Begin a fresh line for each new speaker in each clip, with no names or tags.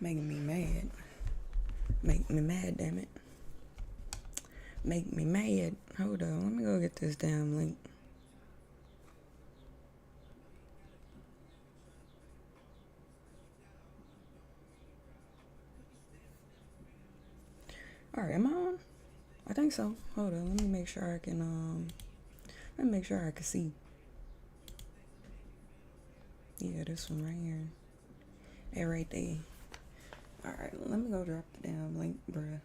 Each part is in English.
Making me mad. Make me mad, damn it. Make me mad. Hold on, let me go get this damn link. Alright, am I on? I think so. Hold on, let me make sure I can let me make sure I can see. Yeah, this one right here. Hey, right there. Alright, let me go drop the damn link, bruh.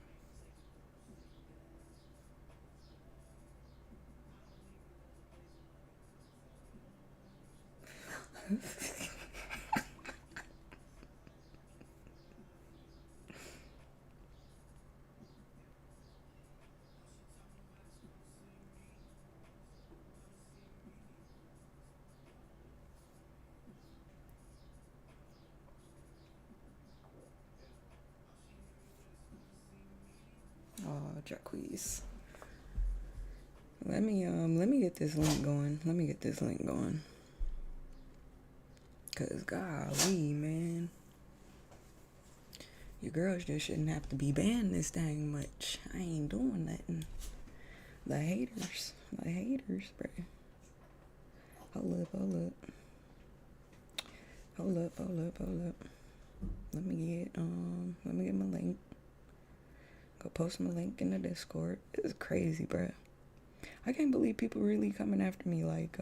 Oh, Jacquees. Let me get this link going. Let me get this link going. Cause golly, man. Your girls just shouldn't have to be banned this dang much. I ain't doing nothing. The haters, bro. Hold up. Let me get my link. Go post my link in the Discord. It's crazy, bro. I can't believe people really coming after me like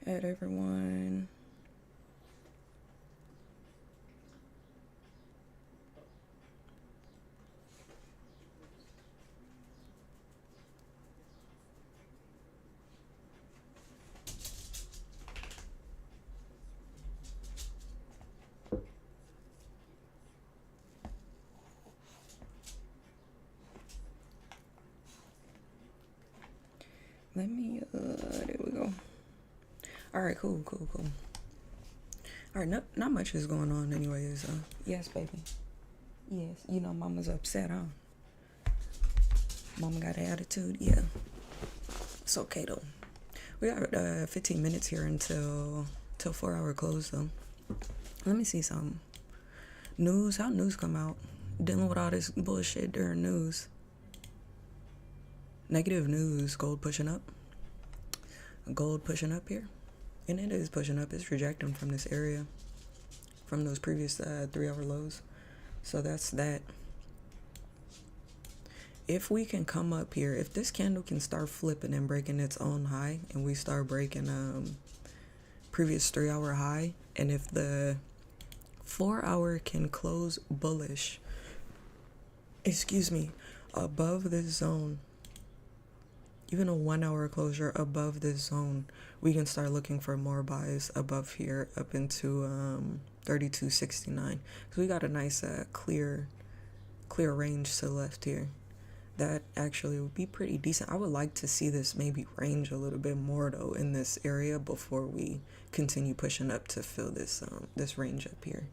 at everyone. Let me there we go. Alright, cool. Alright, not much is going on anyways. Yes, baby. Yes, you know mama's upset, huh? Mama got an attitude, yeah. It's okay though. We got 15 minutes here until 4-hour close though. Let me see some news. How news come out? Dealing with all this bullshit during news. Negative news. Gold pushing up. Gold pushing up here. And it is pushing up. It's rejecting from this area. From those previous 3-hour lows. So that's that. If we can come up here, if this candle can start flipping and breaking its own high, and we start breaking previous 3-hour high, and if the 4-hour can close bullish, above this zone, even a 1-hour closure above this zone, we can start looking for more buys above here up into 32.69. So we got a nice clear range to the left here. That actually would be pretty decent. I would like to see this maybe range a little bit more though in this area before we continue pushing up to fill this this range up here.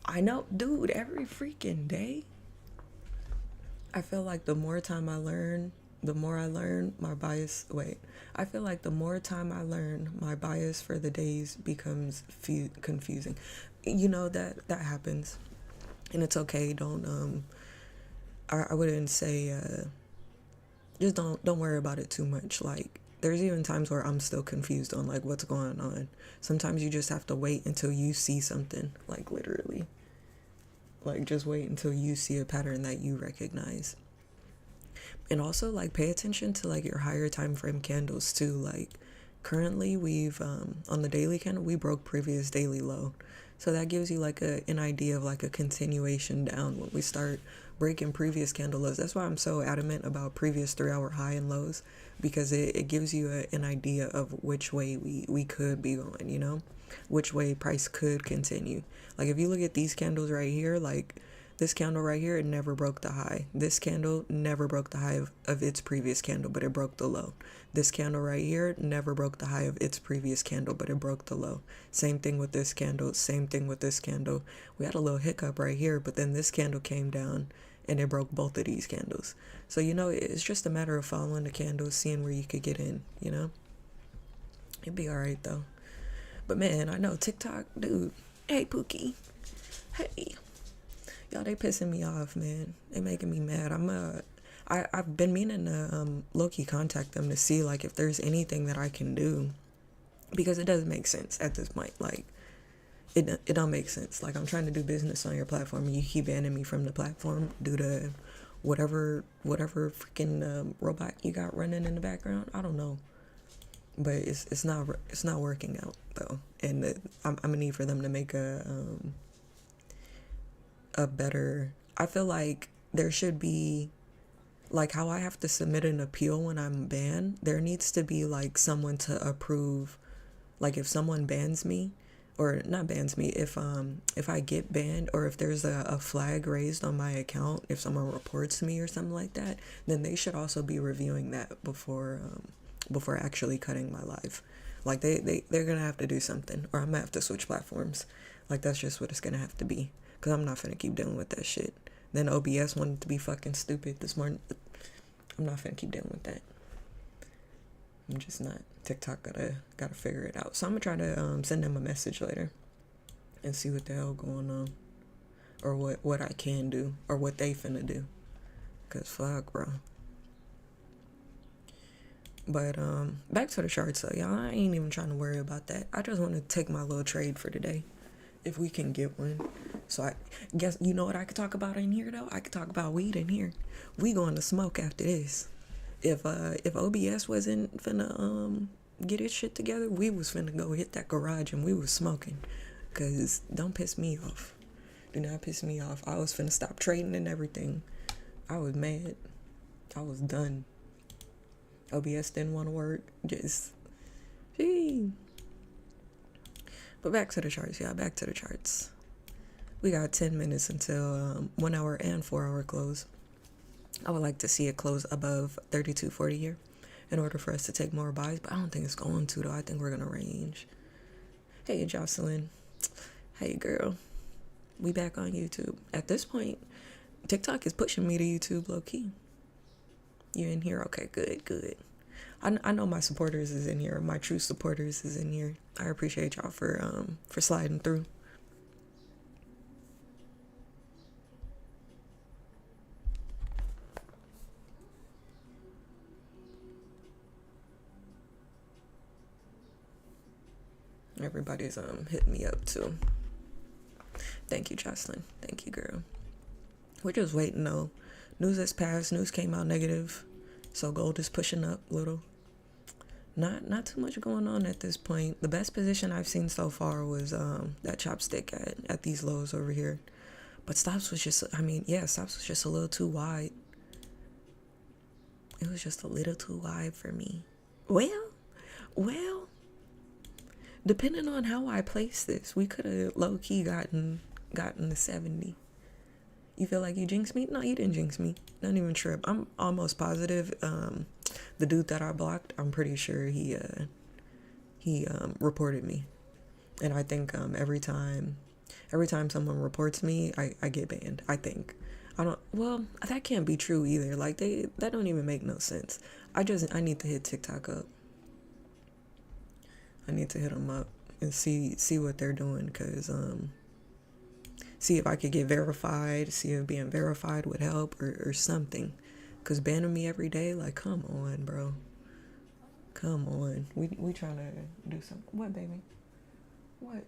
I know, dude, every freaking day. I feel like the more time I learn, the more I learn, my bias. I feel like the more time I learn, my bias for the days becomes confusing. You know that happens, and it's okay. Don't I wouldn't say just don't worry about it too much. Like there's even times where I'm still confused on like what's going on. Sometimes you just have to wait until you see something, like literally. Like just wait until you see a pattern that you recognize. And also like pay attention to like your higher time frame candles too. Like currently we've on the daily candle we broke previous daily low. So that gives you like an idea of like a continuation down when we start breaking previous candle lows. That's why I'm so adamant about previous 3-hour high and lows, because it gives you an idea of which way we could be going, you know, which way price could continue. Like if you look at these candles right here, like this candle right here, it never broke the high. This candle never broke the high of its previous candle, but it broke the low. This candle right here never broke the high of its previous candle, but it broke the low. Same thing with this candle, same thing with this candle. We had a little hiccup right here, but then this candle came down and it broke both of these candles. So, you know, it's just a matter of following the candles, seeing where you could get in, you know? It'd be alright though. But man, I know TikTok, dude. Hey Pookie. Hey. Y'all, they pissing me off, man. They making me mad. I've been meaning to low-key contact them to see like if there's anything that I can do, because it doesn't make sense at this point. Like it don't make sense. Like I'm trying to do business on your platform and you keep banning me from the platform due to whatever freaking robot you got running in the background. I don't know, but it's not working out though, and I'm gonna need for them to make a better. I feel like there should be, like how I have to submit an appeal when I'm banned, there needs to be like someone to approve. Like if someone bans me, or not bans me, if I get banned, or if there's a flag raised on my account, if someone reports me or something like that, then they should also be reviewing that before actually cutting my live. Like they're gonna have to do something, or I'm gonna have to switch platforms. Like that's just what it's gonna have to be, because I'm not gonna keep dealing with that shit. Then OBS wanted to be fucking stupid this morning. I'm not gonna keep dealing with that. I'm just not. TikTok gotta figure it out. So I'm gonna try to send them a message later and see what the hell going on, or what I can do, or what they finna do. Cause fuck, bro. But back to the charts though, y'all. I ain't even trying to worry about that. I just want to take my little trade for today, if we can get one. So I guess, you know what I could talk about in here though? I could talk about weed in here. We going to smoke after this. If OBS wasn't finna get its shit together, we was finna go hit that garage and we was smoking. Cause don't piss me off. Do not piss me off. I was finna stop trading and everything. I was mad. I was done. OBS didn't want to work. Just, gee. But back to the charts, y'all. Back to the charts. We got 10 minutes until 1 hour and 4 hour close. I would like to see it close above 32.40 here in order for us to take more buys, but I don't think it's going to though. I think we're gonna range. Hey Jocelyn. Hey girl. We back on YouTube. At this point, TikTok is pushing me to YouTube low key. You in here? Okay, good. I know my supporters is in here. My true supporters is in here. I appreciate y'all for sliding through. Everybody's hitting me up too. Thank you, Jocelyn. Thank you, girl. We're just waiting though. News has passed. News came out negative, so gold is pushing up a little. Not too much going on at this point. The best position I've seen so far was that chopstick at these lows over here. But stops was just, stops was just a little too wide. It was just a little too wide for me. Well, depending on how I place this, we could have low-key gotten the 70. You feel like you jinxed me? No, you didn't jinx me. Not even trip. I'm almost positive. The dude that I blocked, I'm pretty sure he reported me. And I think every time someone reports me, I get banned. I think. Well, that can't be true either. Like that don't even make no sense. I need to hit TikTok up. I need to hit them up and see what they're doing, cause see if I could get verified, see if being verified would help or something. Cause banning me every day, like, come on, bro. Come on. We trying to do something. What, baby? What?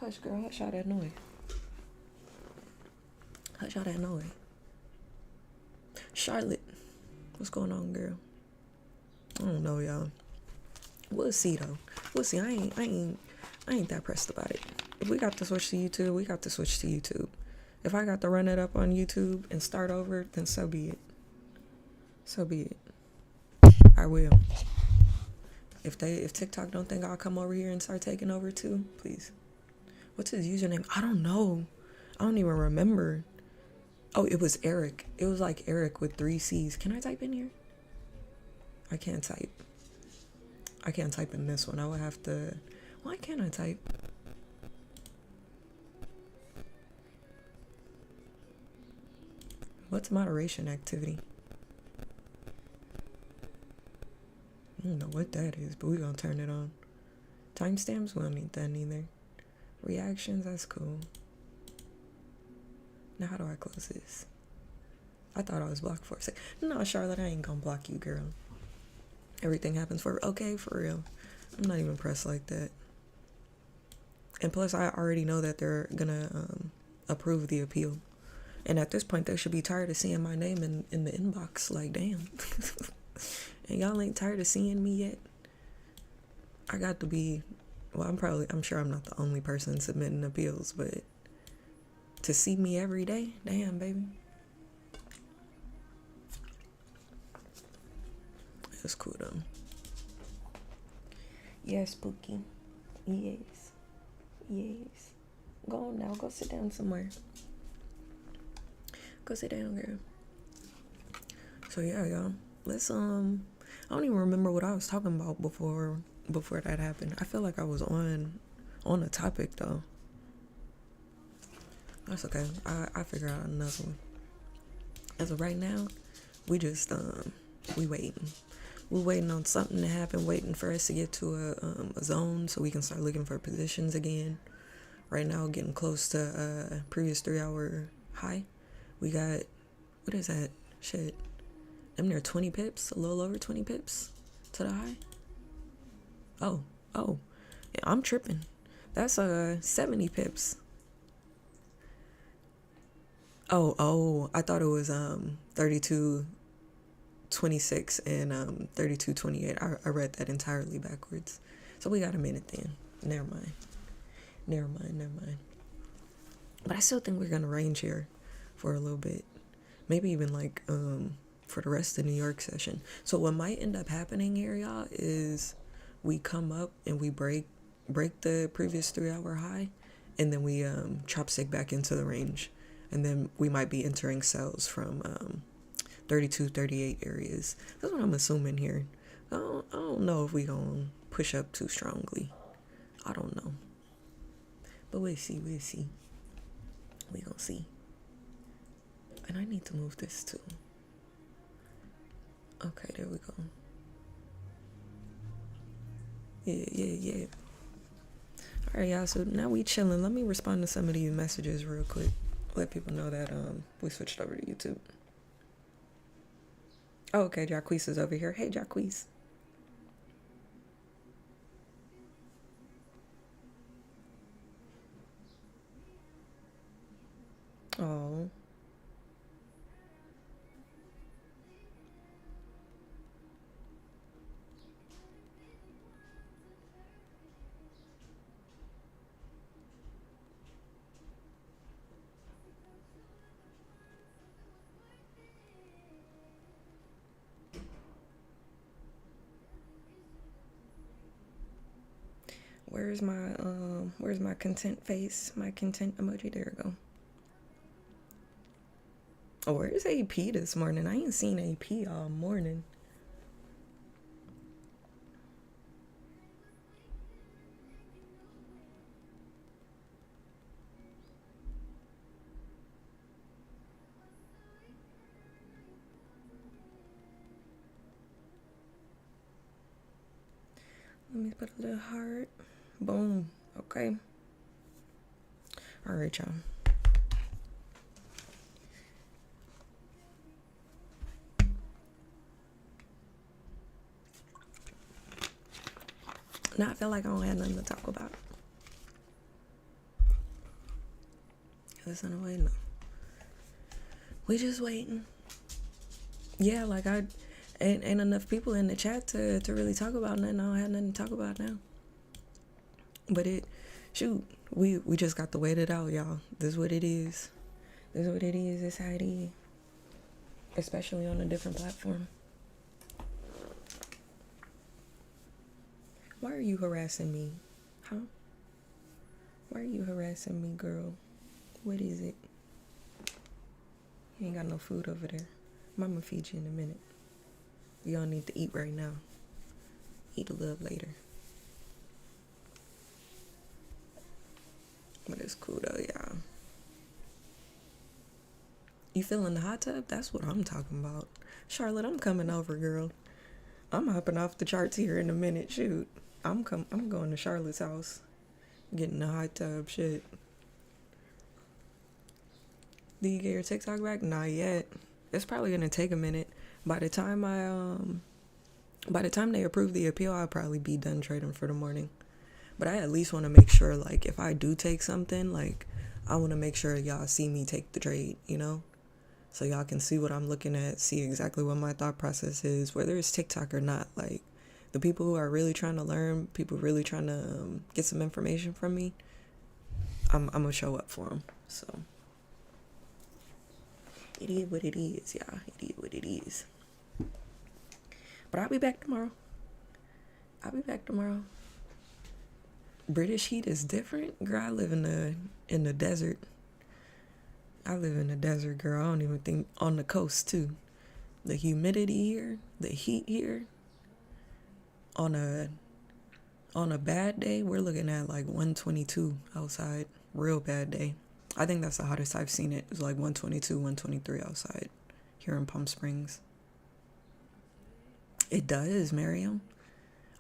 Hush, girl. Hush all that noise. Hush all that noise. Charlotte, what's going on, girl? I don't know, y'all. We'll see though. We'll see. I ain't that pressed about it. If we got to switch to YouTube, we got to switch to YouTube. If I got to run it up on YouTube and start over, then so be it. So be it. I will. If TikTok don't think I'll come over here and start taking over too, please. What's his username? I don't know. I don't even remember. Oh, it was Eric. It was like Eric with 3 C's. Can I type in here? I can't type. I can't type in this one. I would have to. Why can't I type? What's moderation activity? I don't know what that is, but we're gonna turn it on. Timestamps, we don't need that neither. Reactions, that's cool. Now how do I close this? I thought I was blocked for a sec. No, Charlotte, I ain't gonna block you, girl. Everything happens for okay, for real. I'm not even pressed like that. And plus, I already know that they're gonna approve the appeal. And at this point, they should be tired of seeing my name in the inbox. Like, damn. And y'all ain't tired of seeing me yet? I got to be, well, I'm sure I'm not the only person submitting appeals, but to see me every day, damn, baby. It's cool, though. Yes, Spooky. Yes. Yes. Go on now. Go sit down somewhere. Go sit down, girl. So yeah, y'all. Let's I don't even remember what I was talking about before that happened. I feel like I was on a topic though. That's okay. I figure out another one. As of right now, we just we waiting. We're waiting on something to happen, waiting for us to get to a zone so we can start looking for positions again. Right now, getting close to previous 3-hour high. We got, what is that? Shit. I'm near 20 pips, a little over 20 pips to the high. Oh, yeah, I'm tripping. That's 70 pips. Oh, I thought it was 32.26 and 32.28. I read that entirely backwards. So we got a minute then. Never mind. But I still think we're gonna range here for a little bit. Maybe even like for the rest of the New York session. So what might end up happening here, y'all, is we come up and we break the previous 3-hour high, and then we chopstick back into the range. And then we might be entering cells from 32, 38 areas. That's what I'm assuming here. I don't know if we gonna push up too strongly. I don't know. But we'll see. We gonna see. And I need to move this too. Okay, there we go. Yeah. All right, y'all. So now we chilling. Let me respond to some of these messages real quick. Let people know that we switched over to YouTube. Oh, okay, Jacquees is over here. Hey, Jacquees. Oh. Where's my content face? My content emoji. There we go. Oh, where's AP this morning? I ain't seen AP all morning. Let me put a little heart. Boom. Okay. All right, y'all. Now I feel like I don't have nothing to talk about. Listen, waiting. We just waiting. Yeah, like ain't enough people in the chat to really talk about nothing. I don't have nothing to talk about now. But we just got to wait it out, y'all. This is what it is. This is what it is. This is how it is. Especially on a different platform. Why are you harassing me? Huh? Why are you harassing me, girl? What is it? You ain't got no food over there. Mama feed you in a minute. You don't need to eat right now. Eat a little later. But it's cool though, y'all. You feeling the hot tub? That's what I'm talking about. Charlotte, I'm coming over, girl. I'm hopping off the charts here in a minute. Shoot. I'm going to Charlotte's house, getting a hot tub. Shit. Do you get your TikTok back? Not yet. It's probably gonna take a minute. By the time by the time they approve the appeal, I'll probably be done trading for the morning. But I at least want to make sure, like, if I do take something, like, I want to make sure y'all see me take the trade, you know? So y'all can see what I'm looking at, see exactly what my thought process is, whether it's TikTok or not. Like, the people who are really trying to learn, people really trying to get some information from me, I'm going to show up for them. So, it is what it is, y'all. It is what it is. But I'll be back tomorrow. British heat is different. Girl, I live in the desert. I live in the desert, girl. I don't even think on the coast too. The humidity here, the heat here. On a bad day, we're looking at like 122 outside. Real bad day. I think that's the hottest I've seen it. It's like 122, 123 outside here in Palm Springs. It does, Miriam.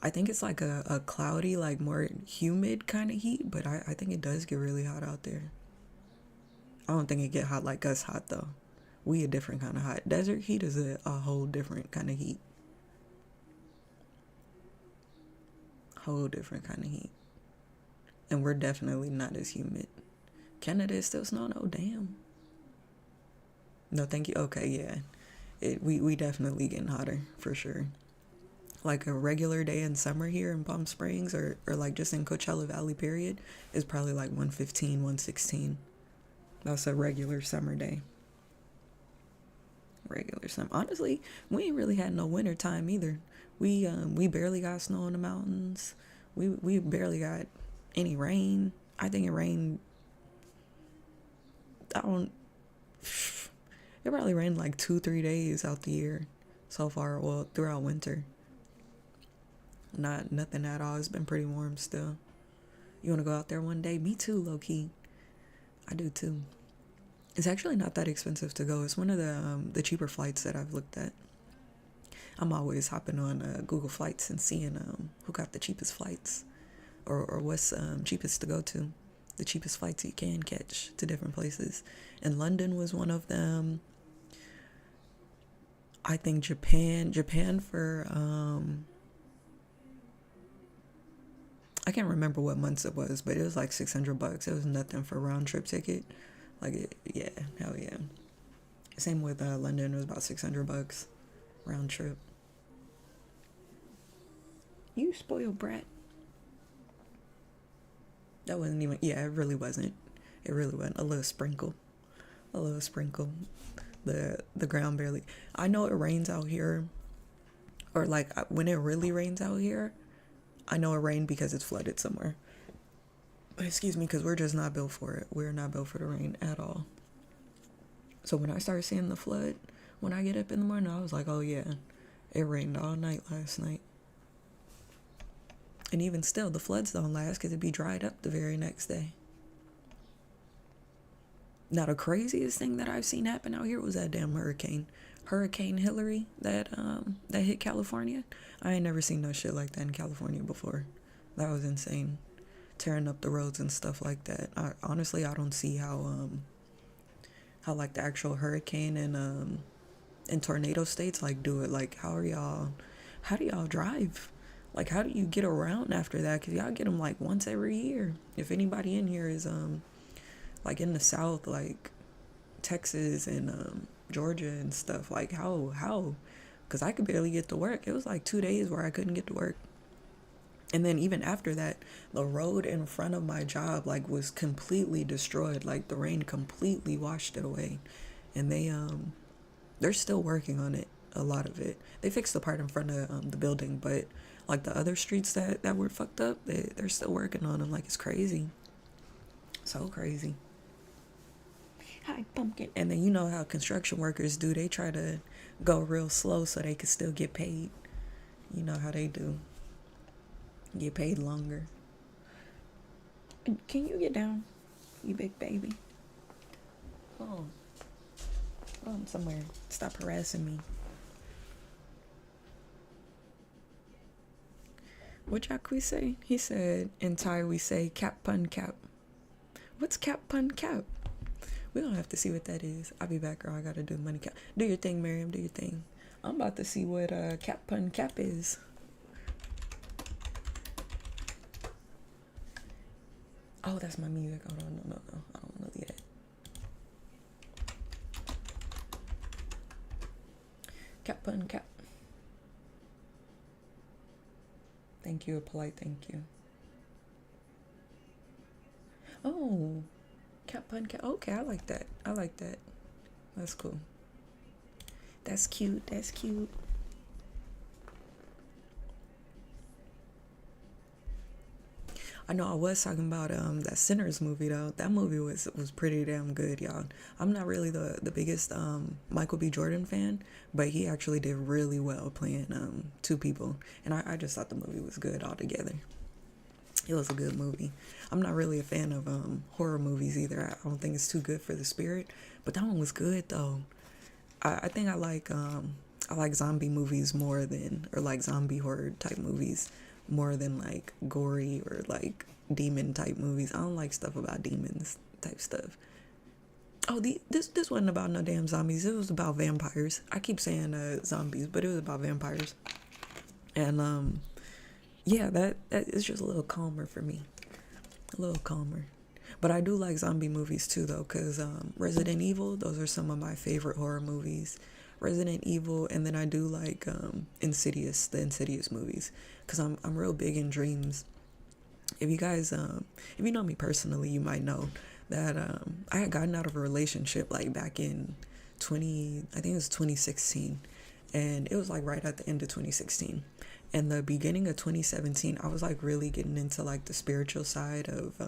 I think it's like a cloudy, like more humid kind of heat, but I think it does get really hot out there. I don't think it get hot like us hot though. We a different kind of hot. Desert heat is a whole different kind of heat. Whole different kind of heat. And we're definitely not as humid. Canada is still snowing. Oh, damn. No, thank you. Okay, yeah. We definitely getting hotter, for sure. Like a regular day in summer here in Palm Springs or like just in Coachella Valley, period, is probably like 115, 116. That's a regular summer day. Regular summer. Honestly, we ain't really had no winter time either. We barely got snow in the mountains. We barely got any rain. I think it rained. It probably rained like 2-3 days out the year so far. Well, throughout winter. Nothing at all. It's been pretty warm still. You want to go out there one day? Me too, low key. I do too. It's actually not that expensive to go. It's one of the cheaper flights that I've looked at. I'm always hopping on Google Flights and seeing who got the cheapest flights or what's cheapest to go to. The cheapest flights you can catch to different places. And London was one of them. I think Japan for I can't remember what months it was, but it was like $600. It was nothing for a round trip ticket. Yeah, hell yeah. Same with London. It was about $600 round trip. You spoiled brat. That wasn't even. Yeah, it really wasn't. It really wasn't. A little sprinkle. The ground barely. I know it rains out here, or like when it really rains out here, I know it rained because it's flooded somewhere. Excuse me, because we're just not built for it. We're not built for the rain at all. So when I started seeing the flood, when I get up in the morning, I was like, oh yeah, it rained all night last night. And even still, the floods don't last because it'd be dried up the very next day. Now, the craziest thing that I've seen happen out here was that damn Hurricane Hillary that hit California. I ain't never seen no shit like that in California before. That was insane. Tearing up the roads and stuff like that. Honestly, I don't see how like the actual hurricane and tornado states like do it. Like, how do y'all drive? Like, how do you get around after that? Because y'all get them like once every year. If anybody in here is like in the South, like Texas and Georgia and stuff, like how? Because I could barely get to work. It was like 2 days where I couldn't get to work. And then even after that, the road in front of my job like was completely destroyed. Like the rain completely washed it away. And they're still working on it, a lot of it. They fixed the part in front of the building, but like the other streets that were fucked up, they're still working on them. Like, it's crazy. So crazy. Hi, pumpkin. And then you know how construction workers do. They try to go real slow so they can still get paid. You know how they do. Get paid longer. Can you get down, you big baby? Oh, somewhere. Stop harassing me. What Jack we say? He said in Thai we say cap pun cap. What's cap pun cap? We don't have to see what that is. I'll be back, girl. I gotta do money cap. Do your thing, Miriam. Do your thing. I'm about to see what cap pun cap is. Oh, that's my music. Hold on, no. I don't know yet. Cap pun cap. Thank you, a polite thank you. Oh, cap pun cap. Okay, I like that. I like that. That's cool. That's cute. That's cute. I know I was talking about that Sinners movie though. That movie was pretty damn good, y'all. I'm not really the biggest Michael B. Jordan fan, but he actually did really well playing two people, and I just thought the movie was good altogether. It was a good movie. I'm not really a fan of horror movies either. I don't think it's too good for the spirit, but that one was good though. I think I like zombie movies more than, or like zombie horror type movies more than like gory or like demon type movies. I don't like stuff about demons type stuff. Oh, this wasn't about no damn zombies. It was about vampires. I keep saying zombies, but it was about vampires. And yeah, that is just a little calmer for me. A little calmer. But I do like zombie movies too though, because Resident Evil, those are some of my favorite horror movies. Resident Evil, and then I do like Insidious, the Insidious movies, because I'm real big in dreams. If you guys if you know me personally, you might know that I had gotten out of a relationship like back in I think it was 2016, and it was like right at the end of 2016. And the beginning of 2017, I was like really getting into like the spiritual side of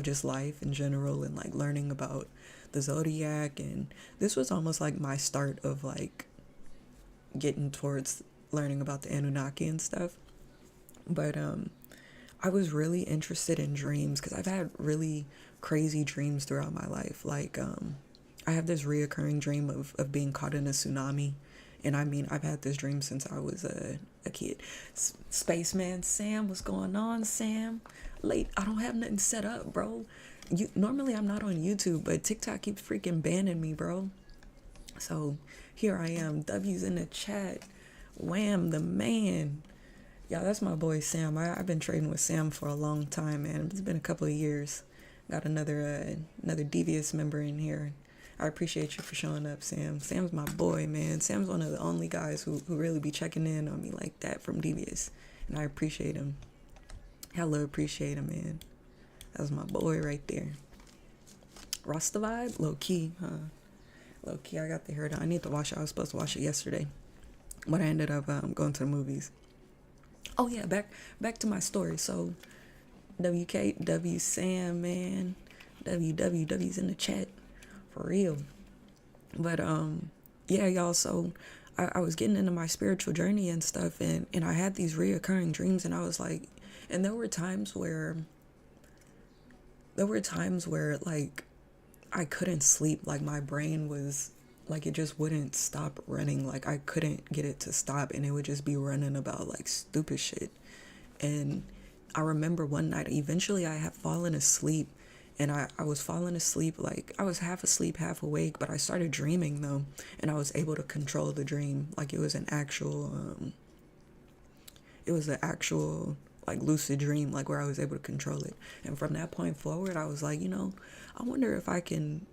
just life in general, and like learning about the zodiac, and this was almost like my start of like getting towards learning about the Anunnaki and stuff. But I was really interested in dreams because I've had really crazy dreams throughout my life. Like I have this reoccurring dream of being caught in a tsunami, and I mean I've had this dream since I was a kid. Spaceman Sam, what's going on, Sam? Late, I don't have nothing set up, bro. Normally I'm not on YouTube, but TikTok keeps freaking banning me, bro. So here I am. W's in the chat. Wham, the man. Yeah, that's my boy Sam. I've been trading with Sam for a long time, man. It's been a couple of years. Got another devious member in here. I appreciate you for showing up, Sam. Sam's my boy, man. Sam's one of the only guys who really be checking in on me like that from Devious, and I appreciate him. Hella appreciate him, man. That was my boy right there. Rasta vibe? Low key, huh? Low key, I got the hair done. I need to wash it. I was supposed to wash it yesterday, but I ended up going to the movies. Oh yeah, back to my story. So WKW Sam, man. WWW's in the chat. For real. But yeah, y'all, so I was getting into my spiritual journey and stuff, and I had these reoccurring dreams, and I was like, and there were times where like I couldn't sleep. Like my brain was like, it just wouldn't stop running. Like I couldn't get it to stop, and it would just be running about like stupid shit. And I remember one night, eventually I had fallen asleep, and I was falling asleep, like I was half asleep, half awake, but I started dreaming though, and I was able to control the dream. Like it was an actual like lucid dream, like where I was able to control it. And from that point forward, I was like, I wonder if I can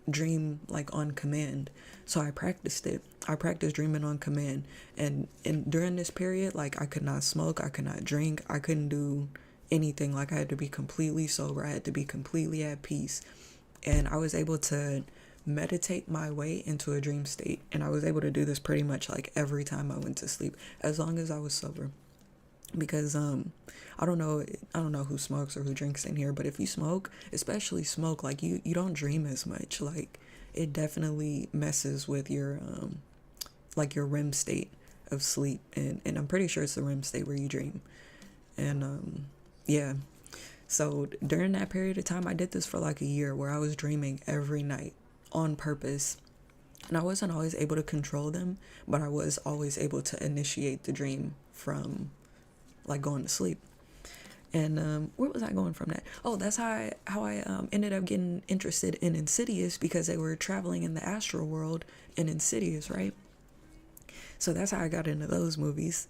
dream like on command. So I practiced it. I practiced dreaming on command, and during this period, like I could not smoke, I could not drink, I couldn't do anything. Like I had to be completely sober, I had to be completely at peace, and I was able to meditate my way into a dream state. And I was able to do this pretty much like every time I went to sleep, as long as I was sober. Because I don't know who smokes or who drinks in here, but if you smoke, especially smoke, like you don't dream as much. Like it definitely messes with your like your REM state of sleep, and I'm pretty sure it's the REM state where you dream. And yeah, so during that period of time, I did this for like a year, where I was dreaming every night on purpose. And I wasn't always able to control them, but I was always able to initiate the dream from like going to sleep. And where was I going from that? Oh, that's how I ended up getting interested in Insidious, because they were traveling in the astral world in Insidious, right? So that's how I got into those movies,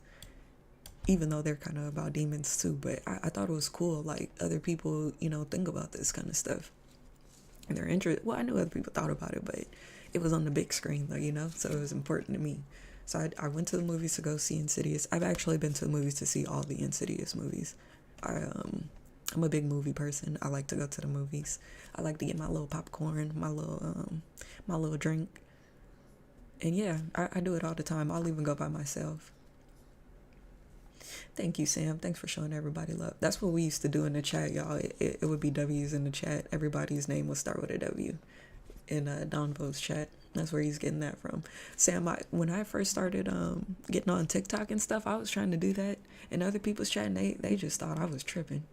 even though they're kind of about demons too. But I thought it was cool, like other people, think about this kind of stuff. And they're interested. Well, I knew other people thought about it, but it was on the big screen though, so it was important to me. So I went to the movies to go see Insidious. I've actually been to the movies to see all the Insidious movies. I'm a big movie person. I like to go to the movies. I like to get my little popcorn, my little drink. And yeah, I do it all the time. I'll even go by myself. Thank you, Sam. Thanks for showing everybody love. That's what we used to do in the chat, y'all. It would be W's in the chat. Everybody's name would start with a W in Donvo's chat. That's where he's getting that from. Sam, when I first started getting on TikTok and stuff, I was trying to do that. And other people's chatting, they just thought I was tripping.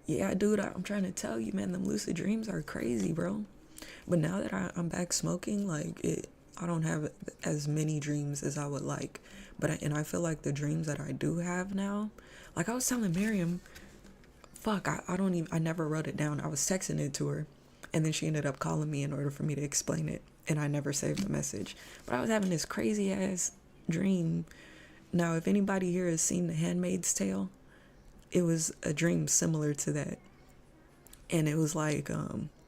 Yeah, dude, I'm trying to tell you, man, them lucid dreams are crazy, bro. But now that I'm back smoking, I don't have as many dreams as I would like. And I feel like the dreams that I do have now, like I was telling Miriam, I never wrote it down. I was texting it to her, and then she ended up calling me in order for me to explain it, and I never saved the message. But I was having this crazy ass dream. Now, if anybody here has seen The Handmaid's Tale, it was a dream similar to that. And it was like,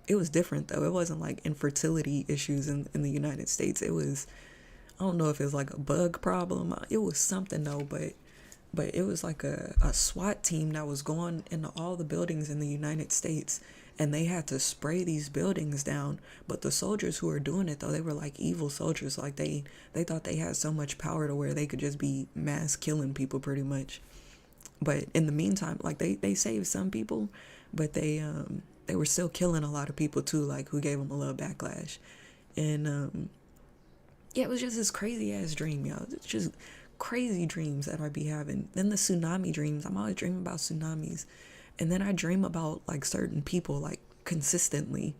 it was different though. It wasn't like infertility issues in the United States. It was, I don't know if it was like a bug problem. It was something though, but it was like a SWAT team that was going into all the buildings in the United States, and they had to spray these buildings down. But the soldiers who were doing it though, they were like evil soldiers. Like they thought they had so much power to where they could just be mass killing people pretty much. But in the meantime, like they saved some people, but they were still killing a lot of people too, like who gave them a little backlash. And yeah, it was just this crazy ass dream, y'all. It's just crazy dreams that I be having. Then the tsunami dreams, I'm always dreaming about tsunamis. And then I dream about like certain people like consistently.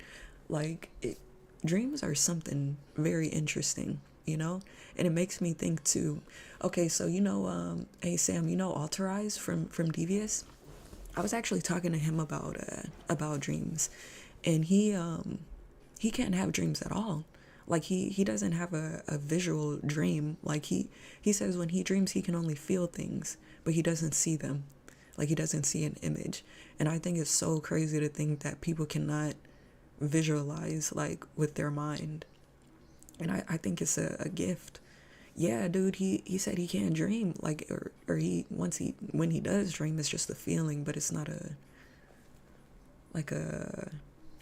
Dreams are something very interesting, and it makes me think too. Okay, so hey Sam, Authorize from Devious? I was actually talking to him about dreams, and he can't have dreams at all. Like he doesn't have a visual dream. Like he says when he dreams he can only feel things, but he doesn't see them. Like he doesn't see an image. And I think it's so crazy to think that people cannot visualize like with their mind. And I think it's a gift. Yeah, dude, he said he can't dream, like or when he does dream, it's just a feeling, but it's not a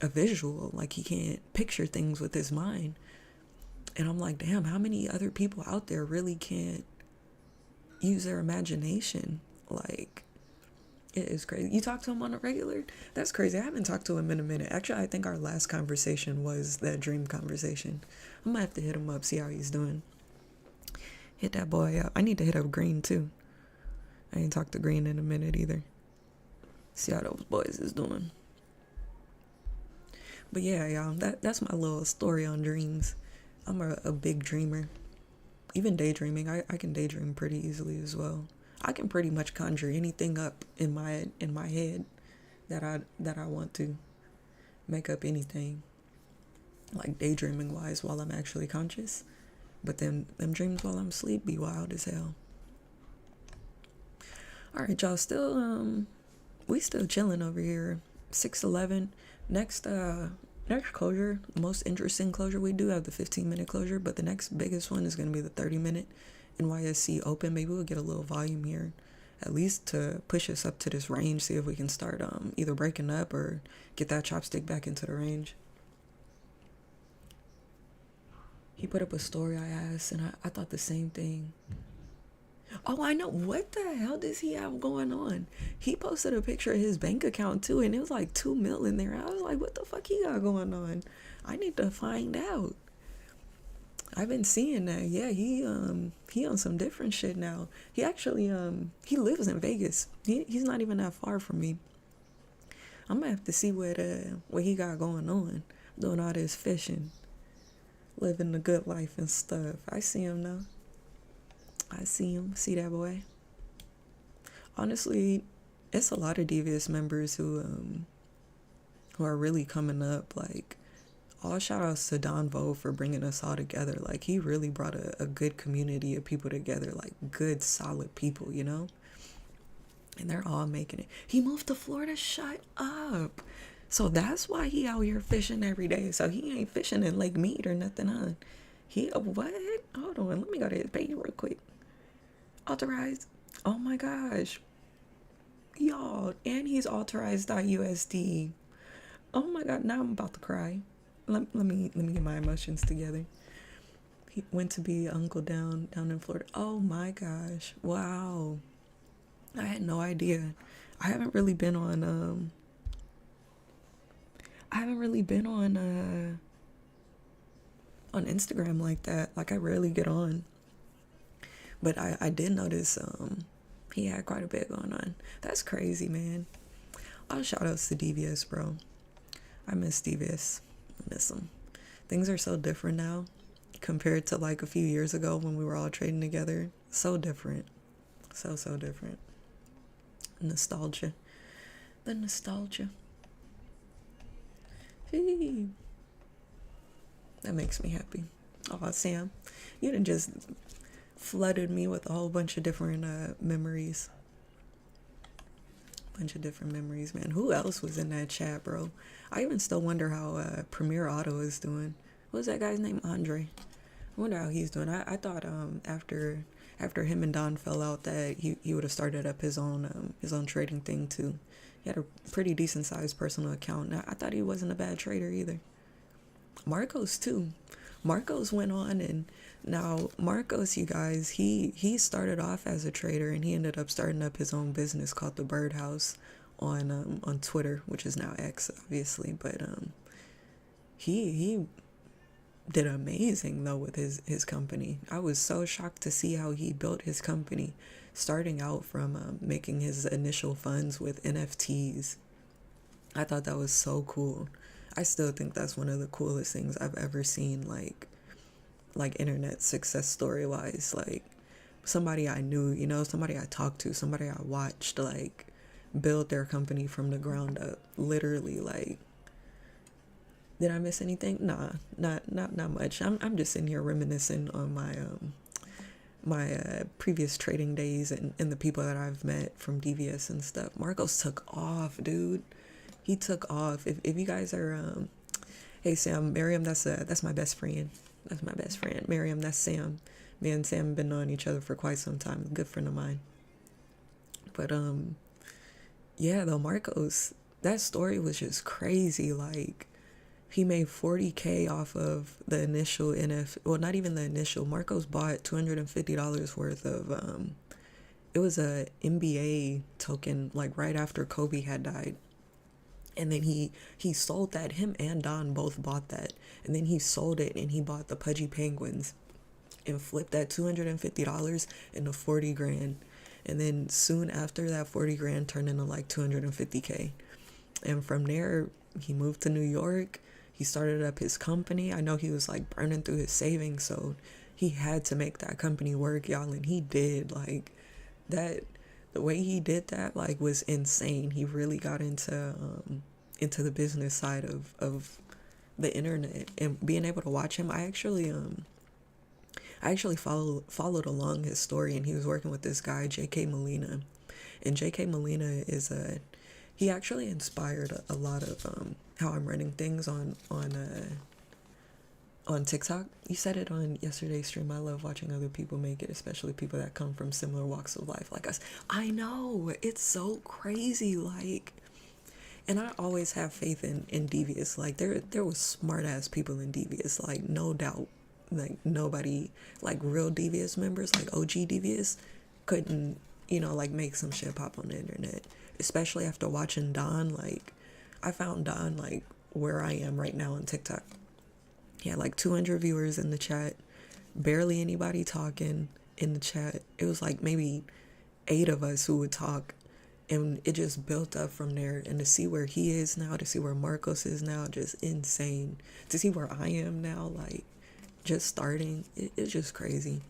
visual. Like he can't picture things with his mind. And I'm like, damn, how many other people out there really can't use their imagination? Like, it is crazy. You talk to him on a regular? That's crazy. I haven't talked to him in a minute. Actually, I think our last conversation was that dream conversation. I'm gonna have to hit him up, see how he's doing. Hit that boy up. I need to hit up Green too. I ain't talked to Green in a minute either. See how those boys is doing. But yeah, y'all, that's my little story on dreams. I'm a big dreamer. Even daydreaming, I can daydream pretty easily as well. I can pretty much conjure anything up in my head that I want to. Make up anything, like daydreaming wise, while I'm actually conscious. But them dreams while I'm asleep be wild as hell. All right, y'all, we still chilling over here. 6:11. Next closure, most interesting closure we do have the 15-minute closure, but the next biggest one is going to be the 30-minute NYSC open. Maybe we'll get a little volume here, at least to push us up to this range, see if we can start either breaking up or get that chopstick back into the range. He put up a story I asked, and I thought the same thing. Oh, I know. What the hell does he have going on? He posted a picture of his bank account too, and it was like 2 mil in there. I was like, what the fuck he got going on? I need to find out. I've been seeing that. Yeah, he on some different shit now. He actually he lives in Vegas. He's not even that far from me. I'm gonna have to see what he got going on, doing all this fishing, living the good life and stuff. I see him now. I see him. See that boy? Honestly, it's a lot of devious members who are really coming up. Like, all shout outs to Don Vo for bringing us all together. Like, he really brought a good community of people together, like good solid people, you know. And they're all making it. He moved to Florida. Shut up. So that's why he out here fishing every day. So he ain't fishing in Lake Mead or nothing, huh? He what? Hold on, let me go to his page real quick. Authorized. Oh my gosh, y'all, and he's authorized.usd. Oh my god, now I'm about to cry. Let me get my emotions together. He went to be uncle down in Florida. Oh my gosh, wow. I had no idea. I haven't really been on I haven't really been on Instagram like that. Like, I rarely get on. But I did notice he had quite a bit going on. That's crazy, man. All shout outs to DVS, bro. I miss DVS. I miss him. Things are so different now compared to like a few years ago when we were all trading together. So different. So different. Nostalgia. The nostalgia. Hey. That makes me happy. Oh, Sam, you done just flooded me with a whole bunch of different memories. Bunch of different memories, man. Who else was in that chat, bro? I even still wonder how Premier Auto is doing. What was that guy's name? Andre. I wonder how he's doing. I thought after him and Don fell out that he would have started up his own trading thing too. He had a pretty decent sized personal account. Now, I thought he wasn't a bad trader either. Marcos too. Marcos went on, and now Marcos, you guys, he started off as a trader, and he ended up starting up his own business called the Birdhouse on Twitter, which is now X, obviously. But he did amazing though with his company. I was so shocked to see how he built his company, starting out from making his initial funds with NFTs. I thought that was so cool. I still think that's one of the coolest things I've ever seen, like internet success story wise. Like, somebody I knew, you know, somebody I talked to, somebody I watched, like, build their company from the ground up. Literally, like, did I miss anything? Nah, not much. I'm just sitting here reminiscing on my previous trading days and the people that I've met from DVS and stuff. Marcos took off, dude. He took off. If you guys are hey Sam, Miriam, that's my best friend. That's my best friend. Miriam, that's Sam. Me and Sam have been knowing each other for quite some time. Good friend of mine. But yeah, though, Marcos, that story was just crazy. Like, he made 40K off of the initial well, not even the initial. Marcos bought $250 worth of it was a NBA token, like right after Kobe had died. And then he sold that. Him and Don both bought that. And then he sold it and he bought the Pudgy Penguins and flipped that $250 into 40 grand. And then soon after, that 40 grand turned into like 250K. And from there, he moved to New York. He started up his company. I know he was like burning through his savings, so he had to make that company work, y'all. And he did. Like, that, the way he did that, like, was insane. He really got into the business side of the internet, and being able to watch him. I actually followed along his story, and he was working with this guy, J.K. Molina. And J.K. Molina he actually inspired a lot of how I'm running things on TikTok. You said it on yesterday's stream. I love watching other people make it, especially people that come from similar walks of life like us. I know, it's so crazy. Like, and I always have faith in Devious. Like, there was smart ass people in Devious, like, no doubt. Like, nobody, like, real Devious members, like OG Devious, couldn't, like, make some shit pop on the internet. Especially after watching Don. Like, I found Don, like, where I am right now on TikTok. He had like 200 viewers in the chat, barely anybody talking in the chat. It was like maybe 8 of us who would talk, and it just built up from there. And to see where he is now, to see where Marcos is now, just insane. To see where I am now, like, just starting, it's just crazy.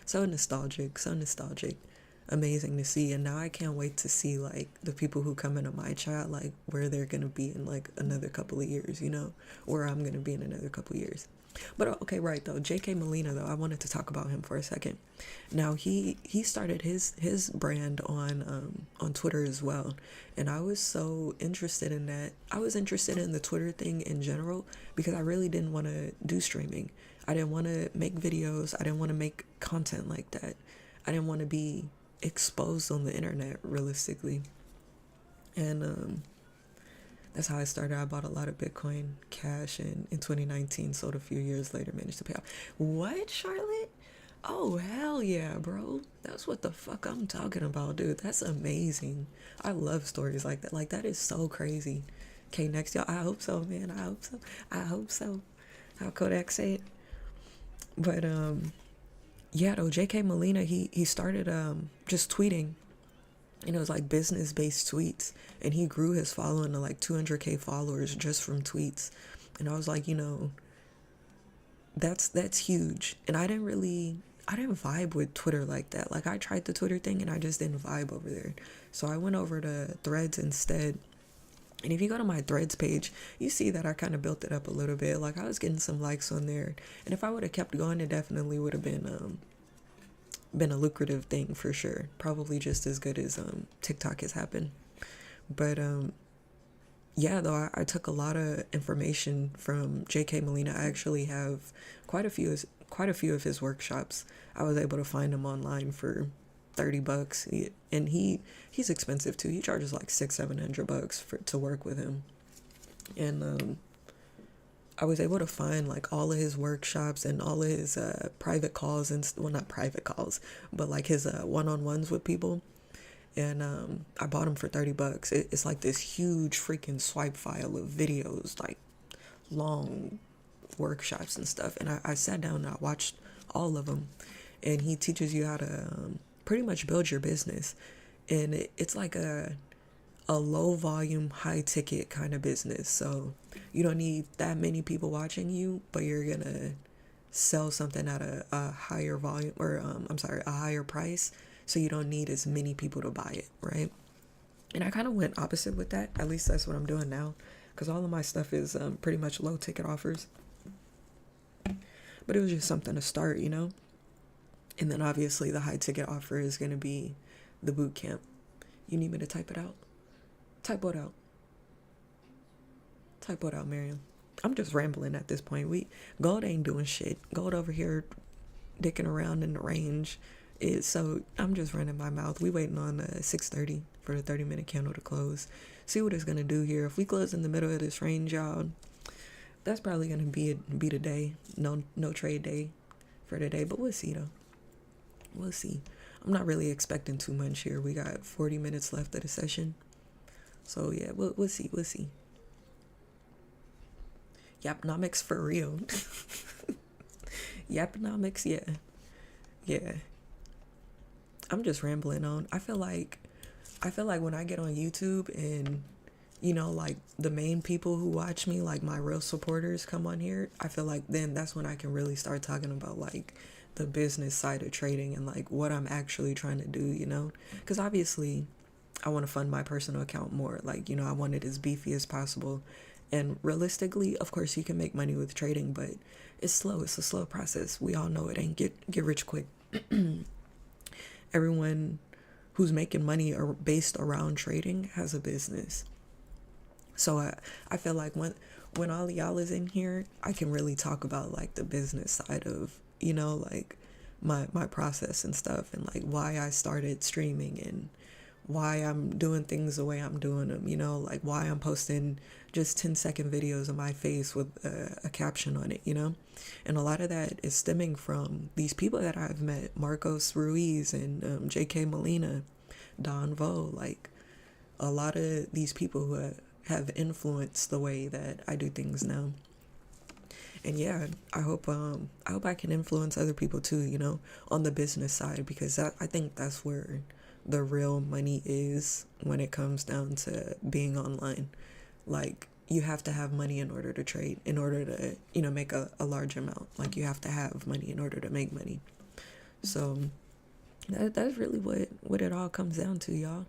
So nostalgic. amazing to see. And now I can't wait to see like the people who come into my chat, like where they're gonna be in like another couple of years, you know, where I'm gonna be in another couple of years. But okay, right though, JK Molina though, I wanted to talk about him for a second. Now he started his brand on Twitter as well, and I was so interested in that. I was interested in the Twitter thing in general because I really didn't want to do streaming. I didn't want to make videos. I didn't want to make content like that. I didn't want to be exposed on the internet realistically, and that's how I started. I bought a lot of Bitcoin Cash and in 2019, sold a few years later, managed to pay off. What, Charlotte? Oh, hell yeah, bro. That's what the fuck I'm talking about, dude. That's amazing. I love stories like that. Like, that is so crazy. Okay, next, y'all. I hope so, man. I hope so. I hope so. How Kodak say it. But, yeah, though, JK Molina, he started just tweeting, and it was like business based tweets, and he grew his following to like 200K followers just from tweets. And I was like, you know, that's huge. And I didn't vibe with Twitter like that. Like, I tried the Twitter thing and I just didn't vibe over there, so I went over to Threads instead. And if you go to my Threads page, you see that I kind of built it up a little bit. Like, I was getting some likes on there, and if I would have kept going, it definitely would have been a lucrative thing for sure. Probably just as good as TikTok has happened. But yeah, though I took a lot of information from JK Molina. I actually have quite a few of his workshops. I was able to find them online for $30. And he's expensive too. He charges like $600-700 to work with him. And I was able to find like all of his workshops and all of his private calls, and well, not private calls, but like his one-on-ones with people. And I bought them for $30. It's like this huge freaking swipe file of videos, like long workshops and stuff. And I sat down and I watched all of them. And he teaches you how to pretty much build your business. And it's like a low volume, high ticket kind of business. So you don't need that many people watching you, but you're gonna sell something at a higher volume, or a higher price. So you don't need as many people to buy it, right? And I kind of went opposite with that. At least that's what I'm doing now, because all of my stuff is pretty much low ticket offers. But it was just something to start, you know? And then obviously the high ticket offer is going to be the boot camp. You need me to type it out? Type what out? Type what out, Miriam? I'm just rambling at this point. Gold ain't doing shit. Gold over here dicking around in the range. So I'm just running my mouth. We waiting on 6:30 for the 30-minute candle to close. See what it's going to do here. If we close in the middle of this range, y'all, that's probably going to be the day. No trade day for the day, but we'll see though. We'll see. I'm not really expecting too much here. We got 40 minutes left of the session. So yeah, we'll see. We'll see. Yapnomics for real. Yapnomics, yeah. Yeah. I'm just rambling on. I feel like when I get on YouTube and, you know, like the main people who watch me, like my real supporters come on here, I feel like then that's when I can really start talking about like the business side of trading and like what I'm actually trying to do, you know? Because obviously I want to fund my personal account more. Like, you know, I want it as beefy as possible. And realistically, of course, you can make money with trading, but it's slow. It's a slow process. We all know it ain't get rich quick. Everyone who's making money or based around trading has a business. So I feel like when all y'all is in here, I can really talk about like the business side of, you know, like my process and stuff, and like why I started streaming and why I'm doing things the way I'm doing them, you know, like why I'm posting just 10-second videos of my face with a caption on it, you know. And a lot of that is stemming from these people that I've met, Marcos Ruiz and JK Molina, Don Vo, like a lot of these people who have influenced the way that I do things now. And yeah, I hope I can influence other people too, you know, on the business side, because I think that's where the real money is when it comes down to being online. Like, you have to have money in order to trade, in order to, you know, make a large amount. Like, you have to have money in order to make money. So That's really what it all comes down to, y'all.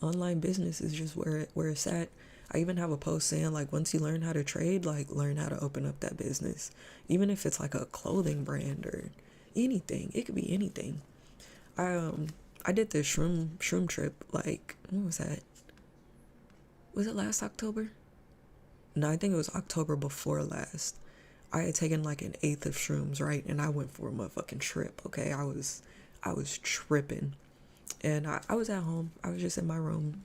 Online business is just where it's at. I even have a post saying like once you learn how to trade, like learn how to open up that business. Even if it's like a clothing brand or anything. It could be anything. I did this shroom trip like when was that? Was it last October? No, I think it was October before last. I had taken like an eighth of shrooms, right? And I went for a motherfucking trip, okay? I was tripping. And I was at home. I was just in my room.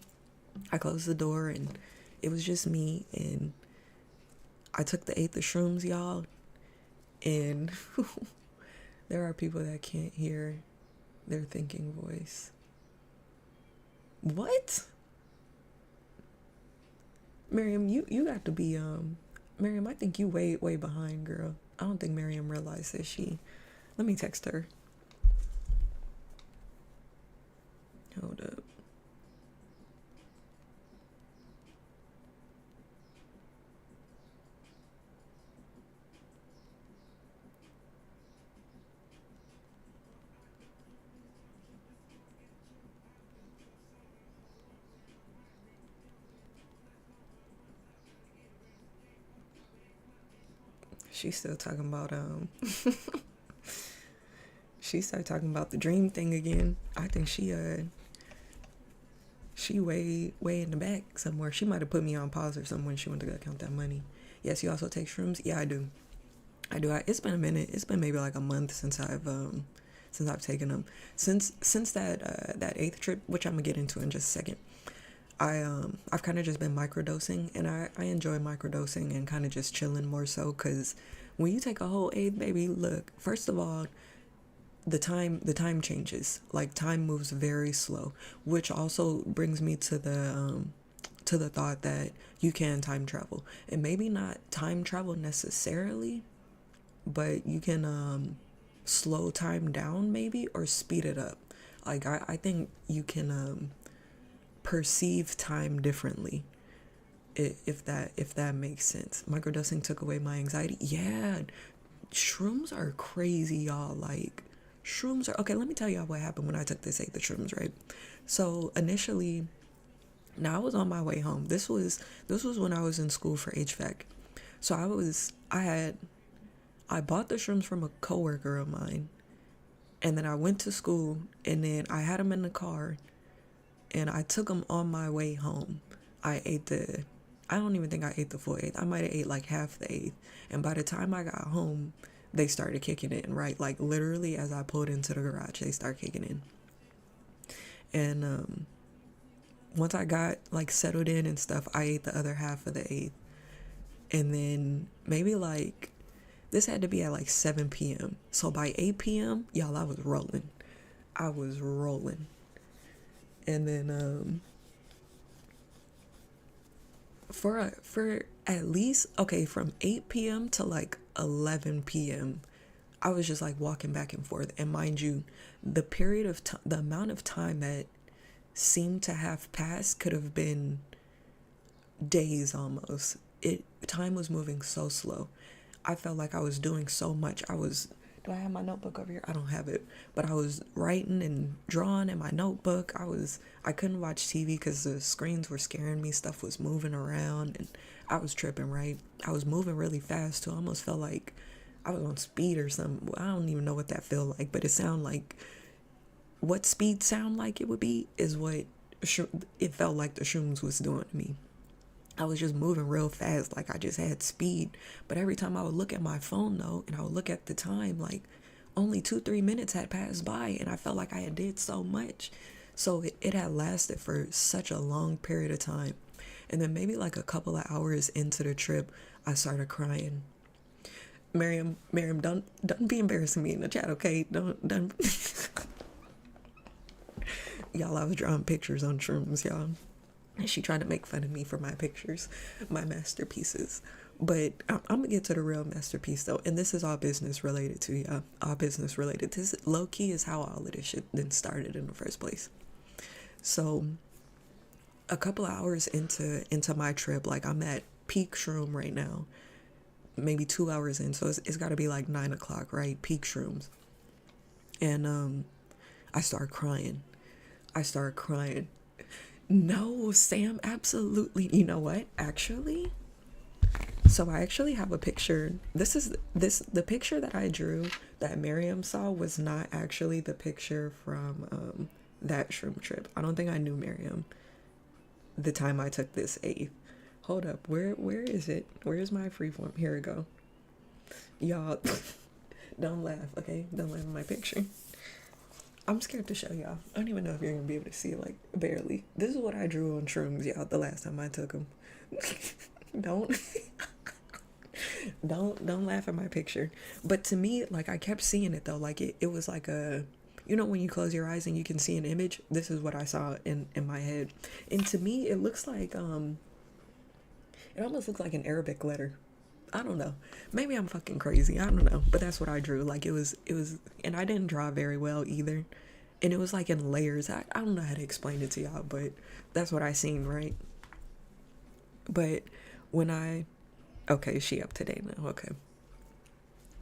I closed the door and it was just me. And I took the eighth of shrooms, y'all. And there are people that can't hear their thinking voice. What? Miriam, you got to be Miriam, I think you way behind, girl. I don't think Miriam realized that she let me text her. Hold up. She's still talking about she started talking about the dream thing again. I think she way in the back somewhere. She might have put me on pause or something when she went to go count that money. Yes, you also take shrooms? Yeah, I do. It's been a minute. It's been maybe like a month since I've taken them. Since that eighth trip, which I'm gonna get into in just a second. I've kind of just been microdosing, and I enjoy microdosing and kind of just chilling more so because when you take a whole eighth, baby, look, first of all, the time changes. Like time moves very slow, which also brings me to the thought that you can time travel, and maybe not time travel necessarily, but you can slow time down maybe or speed it up. Like I think you can perceive time differently, if that makes sense. Microdosing took away my anxiety. Yeah, shrooms are crazy, y'all. Like shrooms are okay. Let me tell y'all what happened when I took this eighth of shrooms, right? So initially, now I was on my way home. This was when I was in school for HVAC. So I bought the shrooms from a coworker of mine, and then I went to school, and then I had them in the car, and I took them on my way home. I ate the, I don't even think I ate the full eighth. I might have ate like half the eighth. And by the time I got home, they started kicking in, right? Like literally as I pulled into the garage, they started kicking in. And once I got like settled in and stuff, I ate the other half of the eighth. And then maybe like, this had to be at like 7 p.m. So by 8 p.m., y'all, I was rolling. I was rolling. And then for at least okay from 8 p.m. to like 11 p.m. I was just like walking back and forth, and mind you, the amount of time that seemed to have passed could have been days almost. It Time was moving so slow. I felt like I was doing so much. Do I have my notebook over here? I don't have it, but I was writing and drawing in my notebook. I couldn't watch TV because the screens were scaring me. Stuff was moving around, and I was tripping, right? I was moving really fast too. I almost felt like I was on speed or something. I don't even know what that felt like, but it sounded like what speed sound like it would be is what it felt like the shrooms was doing to me. I was just moving real fast, like I just had speed. But every time I would look at my phone though, and I would look at the time, like only 2-3 minutes had passed by, and I felt like I had did so much. So it had lasted for such a long period of time. And then maybe like a couple of hours into the trip, I started crying. Miriam, don't be embarrassing me in the chat, okay? Don't. Y'all, I was drawing pictures on shrooms, y'all. And she tried to make fun of me for my pictures, my masterpieces. But I'm gonna get to the real masterpiece though, and this is all business related to y'all. All business related. This low key is how all of this shit then started in the first place. So a couple of hours into my trip, like I'm at peak shroom right now, maybe 2 hours in, so it's got to be like 9 o'clock, right? Peak shrooms. And I start crying. I start crying. No, Sam, absolutely. You know what? Actually, so I actually have a picture. The picture that I drew that Miriam saw was not actually the picture from that shroom trip. I don't think I knew Miriam the time I took this eighth. Hold up, where is it? Where's my freeform? Here we go. Y'all, don't laugh, okay? Don't laugh at my picture. I'm scared to show y'all. I don't even know if you're gonna be able to see it, like, barely. This is what I drew on shrooms, y'all, the last time I took them. don't don't laugh at my picture. But to me, like, I kept seeing it though. Like it was like a, you know, when you close your eyes and you can see an image. This is what I saw in my head. And to me it looks like it almost looks like an Arabic letter. I don't know. Maybe I'm fucking crazy. I don't know. But that's what I drew. Like it was, and I didn't draw very well either. And it was like in layers. I don't know how to explain it to y'all, but that's what I seen, right? But when okay, she up to date now. Okay.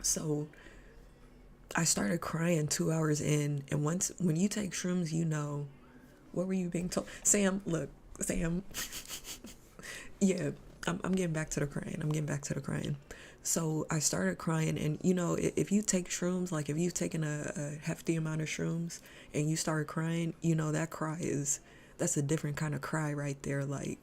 So I started crying 2 hours in, and when you take shrooms, you know, what were you being told? Sam, look, Sam. Yeah, I'm getting back to the crying. I'm getting back to the crying. So I started crying, and you know, if you take shrooms, like if you've taken a hefty amount of shrooms and you start crying, you know that that's a different kind of cry right there. Like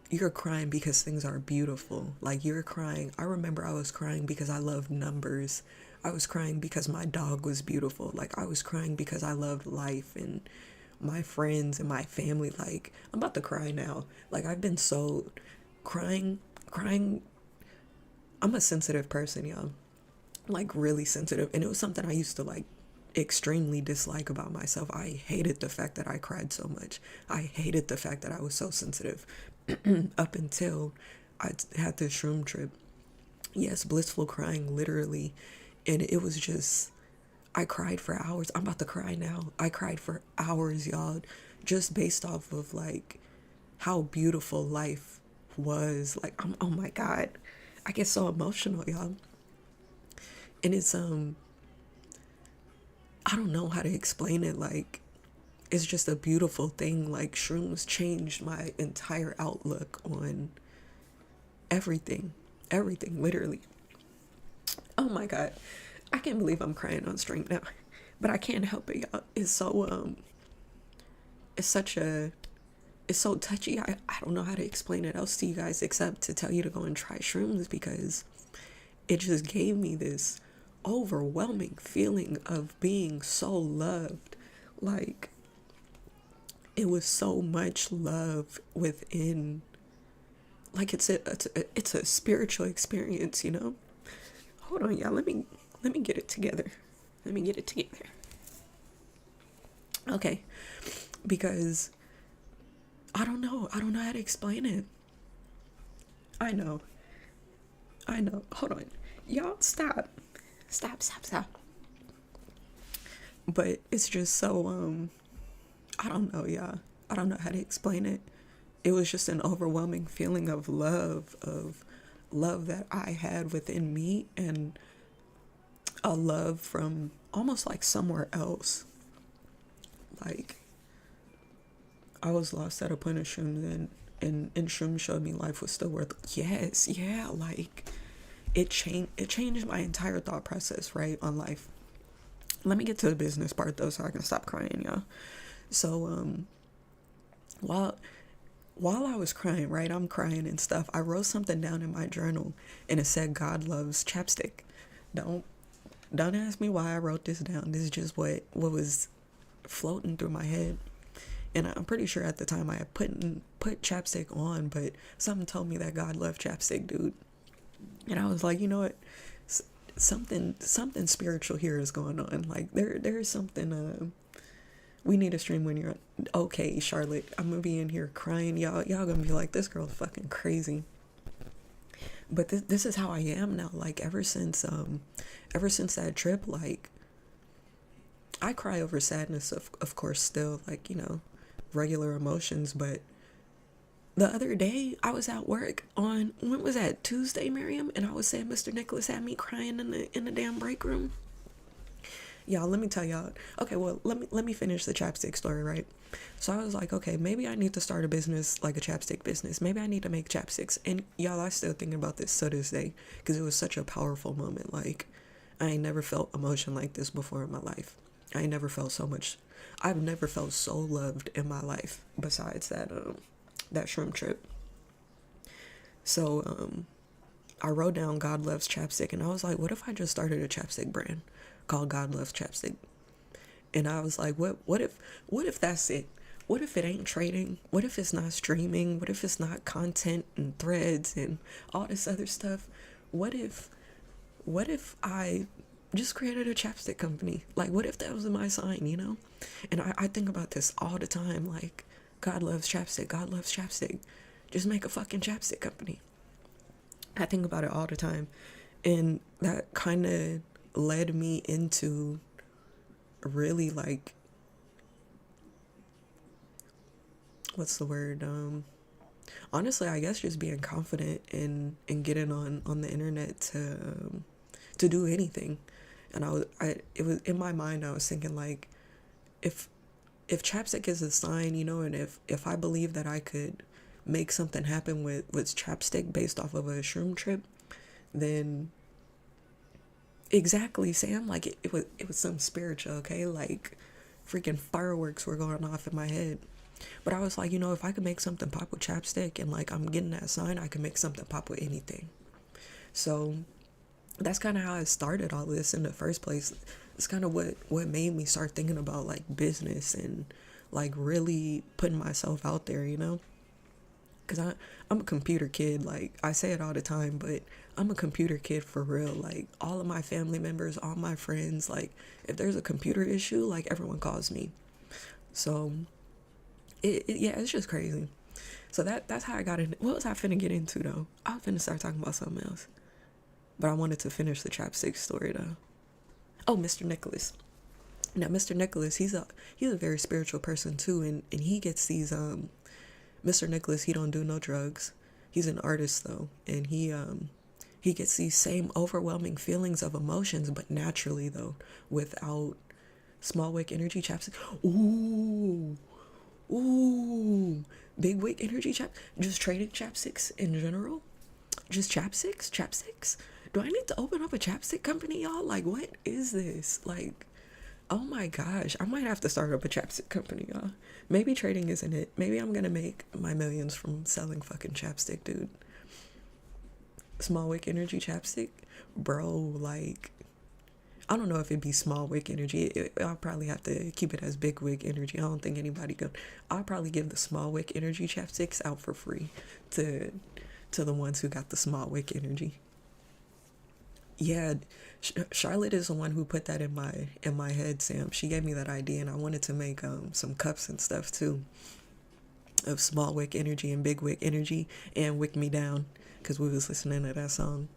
you're crying because things are beautiful. Like you're crying. I remember I was crying because I loved numbers. I was crying because my dog was beautiful. Like I was crying because I loved life and my friends and my family. Like I'm about to cry now. Like I've been so crying. I'm a sensitive person, y'all. Like really sensitive. And it was something I used to like extremely dislike about myself. I hated the fact that I cried so much. I hated the fact that I was so sensitive up until I had this shroom trip. Yes, blissful crying, literally. And it was just, I cried for hours. I'm about to cry now. I cried for hours, y'all, just based off of like how beautiful life was. Like, oh my God. I get so emotional, y'all. And it's, I don't know how to explain it. Like, it's just a beautiful thing. Like, shrooms changed my entire outlook on everything. Everything, literally. Oh my God. I can't believe I'm crying on stream now. But I can't help it, y'all. It's so, it's so touchy. I don't know how to explain it else to you guys except to tell you to go and try shrooms, because it just gave me this overwhelming feeling of being so loved. Like, it was so much love within, like it's a spiritual experience, you know? Hold on, y'all. Let me get it together. Let me get it together. Okay. Because I don't know how to explain it. I know. Hold on. Y'all stop. But it's just so I don't know, y'all. I don't know how to explain it. It was just an overwhelming feeling of love that I had within me, and a love from almost like somewhere else. Like, I was lost at a point of shrooms, and shrooms showed me life was still worth. Yes, yeah, like it changed my entire thought process, right, on life. Let me get to the business part though, so I can stop crying, y'all. So while I was crying, right, I'm crying and stuff, I wrote something down in my journal, and it said God loves chapstick. Don't ask me why I wrote this down. This is just what was floating through my head. And I'm pretty sure at the time I had put chapstick on, but something told me that God loved chapstick, dude. And I was like, you know what? Something spiritual here is going on. Like there is something. We need a stream when you're okay, Charlotte. I'm gonna be in here crying. Y'all gonna be like, this girl's fucking crazy. But this is how I am now. Like ever since that trip, like I cry over sadness, of course, still, like, you know, regular emotions. But the other day I was at work on, when was that, Tuesday, Miriam? And I was saying Mr. Nicholas had me crying in the damn break room. Y'all, let me tell y'all. Okay, well, let me finish the chapstick story, right? So I was like, okay, maybe I need to start a business, like a chapstick business. Maybe I need to make chapsticks. And y'all, I still thinking about this to this day because it was such a powerful moment. Like, I ain't never felt emotion like this before in my life. I ain't never felt so much. I've never felt so loved in my life besides that shrimp trip. So I wrote down God Loves Chapstick, and I was like, what if I just started a chapstick brand called God Loves Chapstick? And I was like, what if that's it? What if it ain't trading? What if it's not streaming? What if it's not content and threads and all this other stuff? What if I just created a chapstick company? Like, what if that was my sign, you know? And I think about this all the time, like, God loves chapstick, God loves chapstick. Just make a fucking chapstick company. I think about it all the time. And that kind of led me into really, like, what's the word? Honestly, I guess just being confident in getting on the internet to do anything. And it was in my mind, I was thinking, like, if chapstick is a sign, you know, and if I believe that I could make something happen with chapstick based off of a shroom trip, then exactly, Sam, like, it was some spiritual, okay? Like, freaking fireworks were going off in my head. But I was like, you know, if I could make something pop with chapstick and, like, I'm getting that sign, I can make something pop with anything. So that's kind of how I started all this in the first place. It's kind of what made me start thinking about, like, business and, like, really putting myself out there, you know? Because I'm a computer kid. Like, I say it all the time, but I'm a computer kid for real. Like, all of my family members, all my friends, like, if there's a computer issue, like, everyone calls me. So yeah, it's just crazy. So that's how I got in. What was I finna get into, though? I was finna start talking about something else, but I wanted to finish the chapstick story, though. Oh, Mr. Nicholas. Now, Mr. Nicholas, he's a very spiritual person too, and he gets these Mr. Nicholas, he don't do no drugs. He's an artist though, and he gets these same overwhelming feelings of emotions, but naturally though, without small wick energy chapstick. Ooh, big wick energy just trading chapsticks in general. Just chapsticks. Do I need to open up a chapstick company, y'all? Like, what is this? Like, oh my gosh, I might have to start up a chapstick company, y'all. Maybe trading isn't it. Maybe I'm gonna make my millions from selling fucking chapstick, dude. Small wick energy chapstick? Bro, like, I don't know if it'd be small wick energy. I'll probably have to keep it as big wick energy. I don't think anybody could. I'll probably give the small wick energy chapsticks out for free to the ones who got the small wick energy. Yeah, Charlotte is the one who put that in my head, Sam. She gave me that idea, and I wanted to make some cups and stuff too, of small wick energy and big wick energy, and wick me down, because we was listening to that song.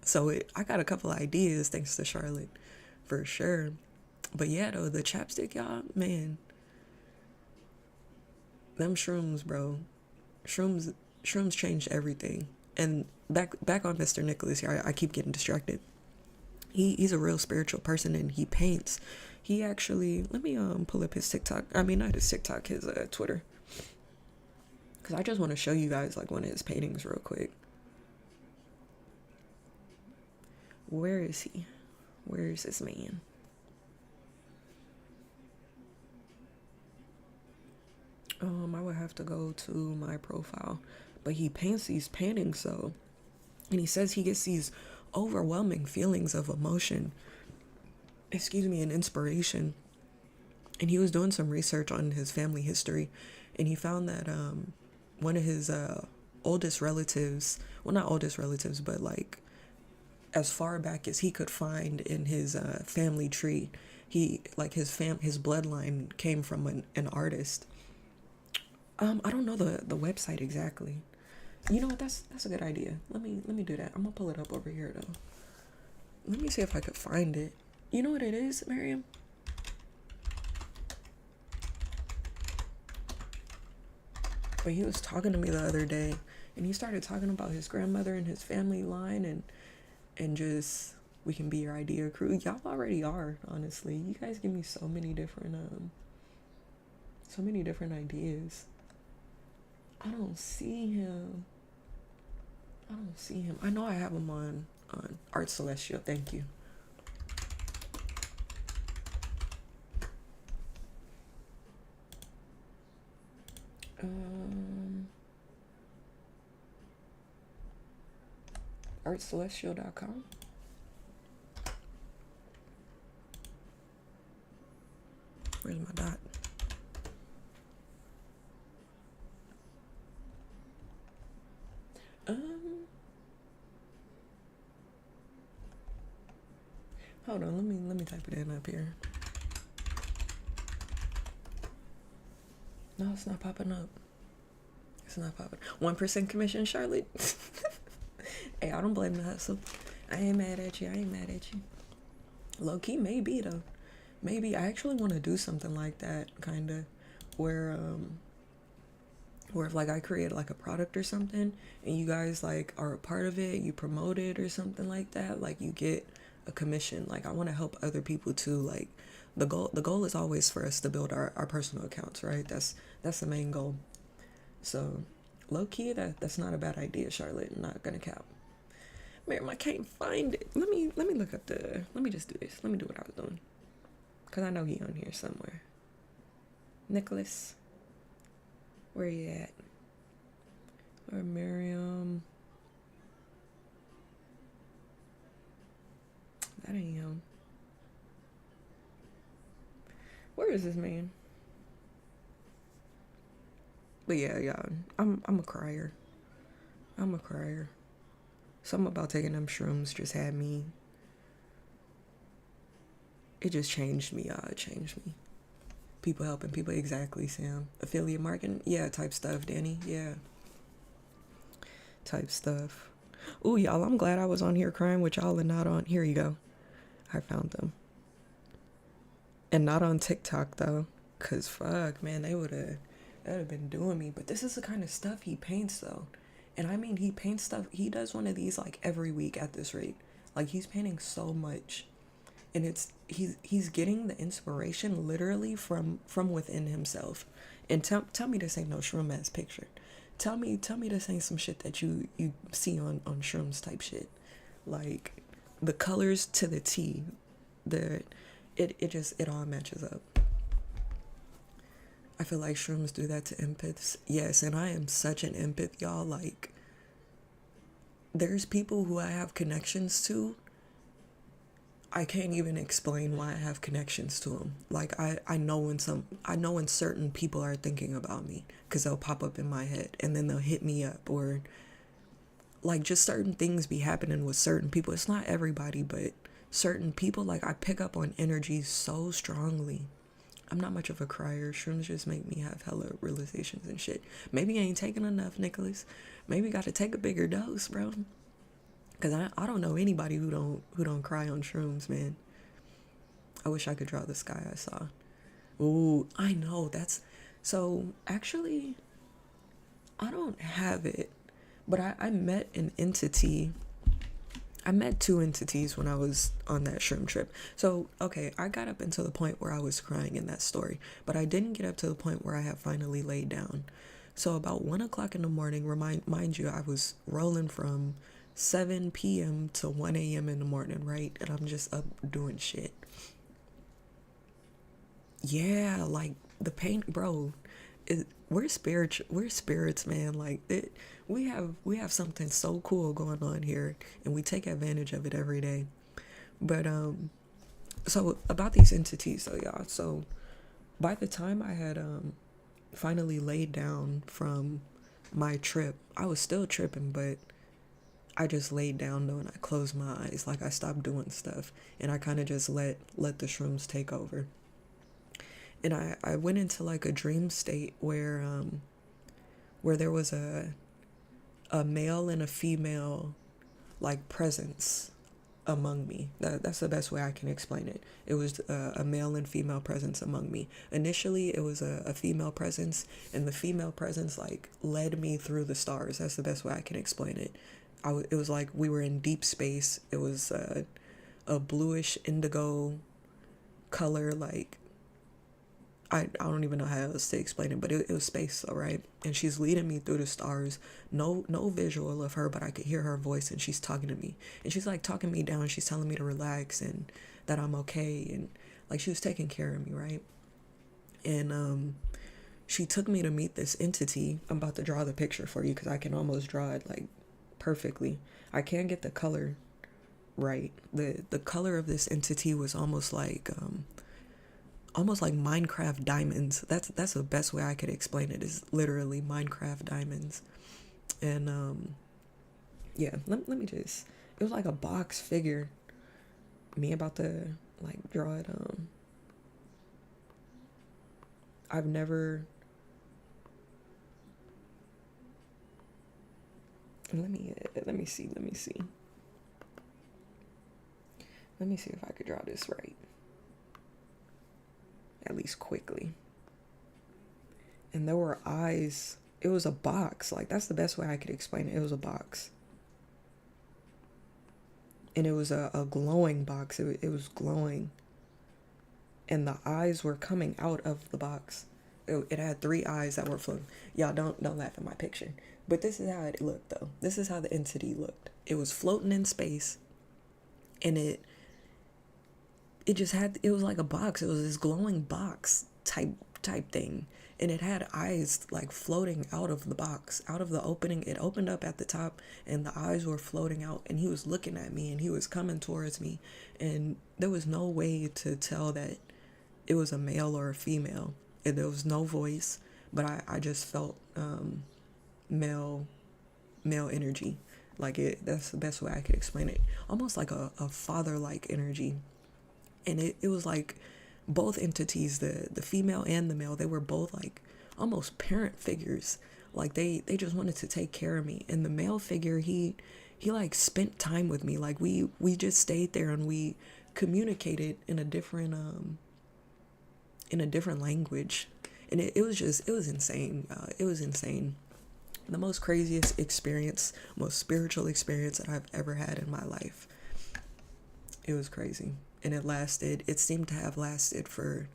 So I got a couple ideas thanks to Charlotte, for sure. But yeah, though, the chapstick, y'all, man, them shrooms, bro, shrooms changed everything. And back on Mr. Nicholas here, I keep getting distracted. He's a real spiritual person, and he paints. He actually, let me pull up his TikTok. I mean, not his TikTok, his Twitter, because I just want to show you guys, like, one of his paintings real quick. Where is he? Where is this man? I would have to go to my profile, but he paints these paintings, so, and he says he gets these overwhelming feelings of emotion, excuse me, and inspiration. And he was doing some research on his family history, and he found that one of his oldest relatives, well, not oldest relatives, but, like, as far back as he could find in his family tree, he, like, his bloodline came from an artist. I don't know the website exactly. You know what? That's a good idea. Let me do that. I'm gonna pull it up over here though. Let me see if I could find it. You know what it is, Miriam? But he was talking to me the other day, and he started talking about his grandmother and his family line, and just We can be your idea crew. Y'all already are, honestly. You guys give me so many different ideas. I don't see him. I don't see him. I know I have him on Art Celestial. Thank you. Artcelestial.com. Where's my dot? Hold on, let me type it in up here. No, it's not popping up. It's not popping. 1% commission, Charlotte. Hey, I don't blame the hustle. I ain't mad at you. Low key, maybe though. Maybe I actually want to do something like that, kind of, where if like I create like a product or something, and you guys like are a part of it, you promote it or something like that, like you get a commission. Like I want to help other people too. Like the goal is always for us to build our personal accounts, right? That's the main goal. So low key, that's not a bad idea, Charlotte. I'm not gonna cap. Miriam, I can't find it. Let me look up let me just do this. Let me do what I was doing, cause I know he on here somewhere. Nicholas, where you at? Or Miriam? That ain't him. Where is this man? But yeah, I'm a crier. Something about taking them shrooms just had me. It just changed me, y'all. It changed me. People helping people, exactly, Sam. Affiliate marketing, yeah, type stuff, Danny, yeah. Type stuff. Ooh, y'all, I'm glad I was on here crying with y'all and not on. Here you go. I found them. And not on TikTok, though. Because, fuck, man, that would have been doing me. But this is the kind of stuff he paints, though. And I mean, he paints stuff. He does one of these, like, every week at this rate. Like, he's painting so much. And he's getting the inspiration literally from within himself. And tell me this ain't no shroom ass picture. Tell me this ain't some shit that you see on shrooms type shit. Like the colors to the T. It all matches up. I feel like shrooms do that to empaths. Yes, and I am such an empath, y'all. Like there's people who I have connections to. I can't even explain why I have connections to them. Like I know when certain people are thinking about me, because they'll pop up in my head and then they'll hit me up, or like just certain things be happening with certain people. It's not everybody, but certain people, like I pick up on energy so strongly. I'm not much of a crier. Shrooms just make me have hella realizations and shit. Maybe I ain't taking enough, Nicholas. Maybe got to take a bigger dose, bro. Cause I don't know anybody who don't cry on shrooms, man. I wish I could draw the sky I saw. Ooh, I know, that's so actually I don't have it, but I met an entity. I met two entities when I was on that shroom trip. So okay, I got up until the point where I was crying in that story, but I didn't get up to the point where I have finally laid down. So about 1 o'clock in the morning, mind you, I was rolling from 7 p.m. to 1 a.m. in the morning, right? And I'm just up doing shit. Yeah, like the paint, bro. We're spirits, man. Like we have something so cool going on here, and we take advantage of it every day. But so about these entities, so y'all. So by the time I had finally laid down from my trip, I was still tripping, but I just laid down though, and I closed my eyes. Like I stopped doing stuff, and I kind of just let the shrooms take over. And I went into like a dream state where there was a male and a female like presence among me. That's the best way I can explain it. It was a male and female presence among me. Initially, it was a female presence, and the female presence like led me through the stars. That's the best way I can explain it. It was like we were in deep space. It was a bluish indigo color, like I don't even know how else to explain it, but it was space, all right. And she's leading me through the stars. No visual of her, but I could hear her voice, and she's talking to me, and she's like talking me down. She's telling me to relax and that I'm okay, and like she was taking care of me, right? And she took me to meet this entity. I'm about to draw the picture for you because I can almost draw it like perfectly. I can't get the color right. The color of this entity was almost like Minecraft diamonds. That's the best way I could explain it, is literally Minecraft diamonds. And yeah, let me just, it was like a box figure. Me about to like draw it. I've never, let me see if I could draw this right, at least quickly. And there were eyes. It was a box. Like, that's the best way I could explain it. It was a box. And it was a glowing box. It was glowing. And the eyes were coming out of the box. It had 3 eyes that were floating. Y'all don't laugh at my picture. But this is how it looked, though. This is how the entity looked. It was floating in space. And it just had, it was like a box. It was this glowing box type thing. And it had eyes like floating out of the box, out of the opening. It opened up at the top and the eyes were floating out, and he was looking at me and he was coming towards me. And there was no way to tell that it was a male or a female. And there was no voice, but I just felt male energy. Like, that's the best way I could explain it. Almost like a father-like energy. And it was like both entities, the female and the male, they were both like almost parent figures. Like they just wanted to take care of me. And the male figure, he like spent time with me. Like we just stayed there and we communicated in a different language. And it was insane. It was insane. The most craziest experience, most spiritual experience that I've ever had in my life. It was crazy. And it seemed to have lasted for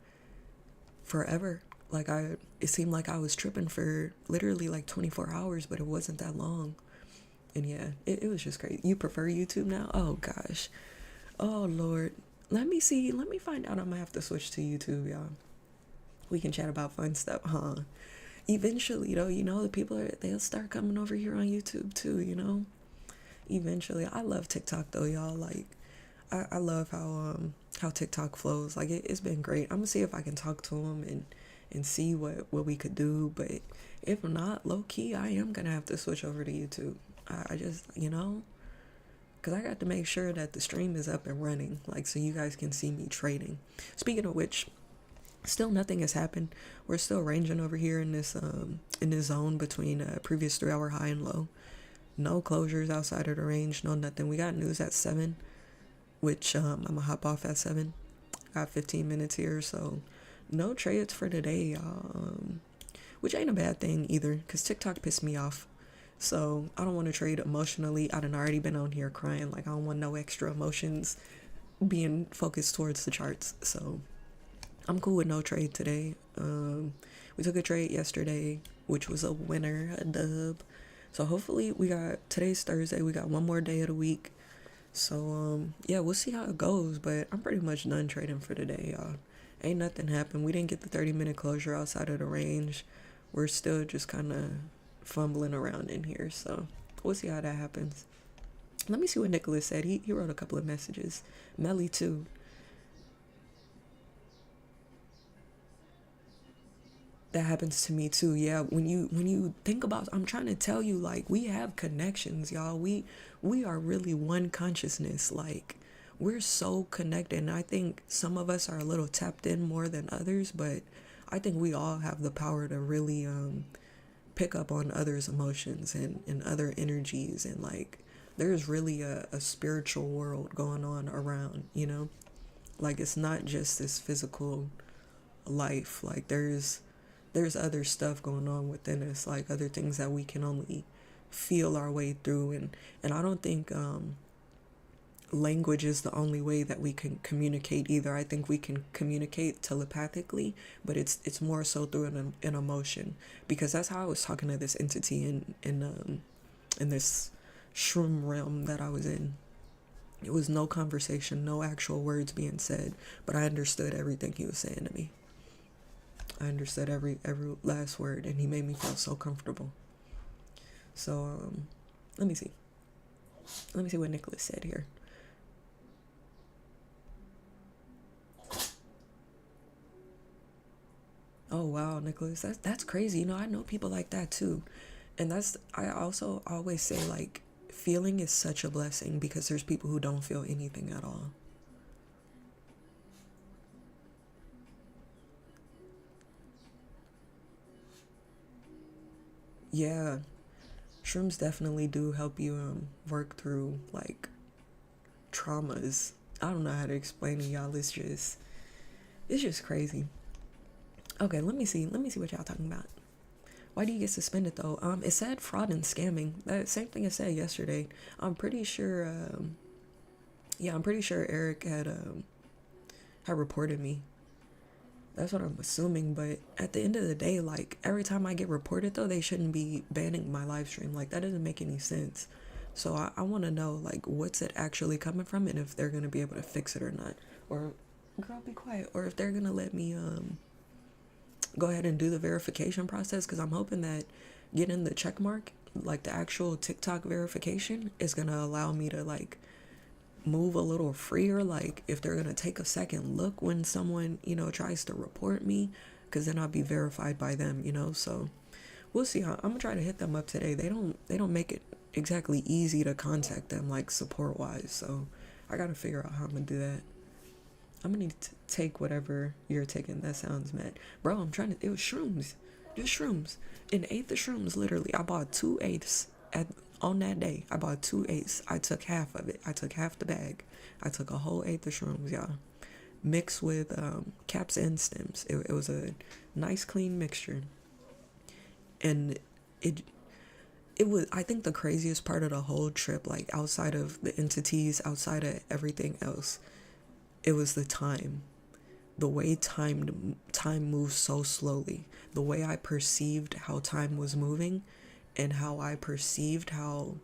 forever. Like it seemed like I was tripping for literally like 24 hours, but it wasn't that long. And yeah, it was just crazy. You prefer YouTube now? Oh gosh. Oh Lord. Let me find out. I'm gonna have to switch to YouTube, y'all. We can chat about fun stuff, huh? Eventually, though, the people they'll start coming over here on YouTube too, Eventually. I love TikTok though, y'all. Like, I love how TikTok flows. Like, it's been great. I'm gonna see if I can talk to them and see what we could do. But if not, low key, I am gonna have to switch over to YouTube. I just, because I got to make sure that the stream is up and running, like, so you guys can see me trading. Speaking of which, still nothing has happened. We're still ranging over here in this zone between previous 3-hour high and low. No closures outside of the range, no nothing. We got news at 7, which I'm gonna hop off at 7. Got 15 minutes here, so no trades for today, y'all. Which ain't a bad thing either, because TikTok pissed me off. So I don't want to trade emotionally. I done already been on here crying. Like, I don't want no extra emotions being focused towards the charts. So I'm cool with no trade today. We took a trade yesterday, which was a winner, a dub. So hopefully today's Thursday, we got one more day of the week. So yeah, we'll see how it goes, but I'm pretty much done trading for today, y'all. Ain't nothing happened. We didn't get the 30-minute closure outside of the range. We're still just kind of fumbling around in here, so we'll see how that happens. Let me see what Nicholas said. He wrote a couple of messages. Melly too. That happens to me too. Yeah, when you think about, I'm trying to tell you, like, we have connections, y'all. We are really one consciousness. Like, we're so connected, and I think some of us are a little tapped in more than others, but I think we all have the power to really pick up on others' emotions and other energies, and like, there's really a spiritual world going on around, like, it's not just this physical life. Like, there's other stuff going on within us, like other things that we can only feel our way through. And I don't think language is the only way that we can communicate either. I think we can communicate telepathically, but it's more so through an emotion, because that's how I was talking to this entity in this shroom realm that I was in. It was no conversation, no actual words being said, but I understood everything he was saying to me. I understood every last word, and he made me feel so comfortable. So let me see what Nicholas said here. Oh wow, Nicholas, that's crazy. You know, I know people like that too. And I also always say, like, feeling is such a blessing, because there's people who don't feel anything at all. Yeah, shrooms definitely do help you work through, like, traumas. I don't know how to explain it, y'all. It's just crazy. Okay, let me see what y'all talking about. Why do you get suspended though? It said fraud and scamming. That same thing I said yesterday. I'm pretty sure. Yeah, I'm pretty sure Eric had reported me. That's what I'm assuming. But at the end of the day, like, every time I get reported though, they shouldn't be banning my live stream. Like, that doesn't make any sense. So I want to know, like, what's it actually coming from, and if they're gonna be able to fix it or not. Or, girl, be quiet. Or if they're gonna let me go ahead and do the verification process, because I'm hoping that getting the check mark, like the actual TikTok verification, is gonna allow me to, like, move a little freer. Like, if they're gonna take a second look when someone, tries to report me, because then I'll be verified by them, so we'll see. I'm gonna try to hit them up today. They don't make it exactly easy to contact them, like, support wise, so I gotta figure out how I'm gonna do that. I'm gonna need to take whatever you're taking. That sounds mad. Bro, it was shrooms. Just shrooms. An eighth of shrooms, literally. I bought 2/8 on that day. I bought 2/8. I took half of it. I took half the bag. I took a whole eighth of shrooms, y'all. Mixed with caps and stems. It was a nice, clean mixture. And it it was, I think, the craziest part of the whole trip, like, outside of the entities, outside of everything else, it was the time. The way time moves so slowly. The way I perceived how time was moving, and how I perceived how,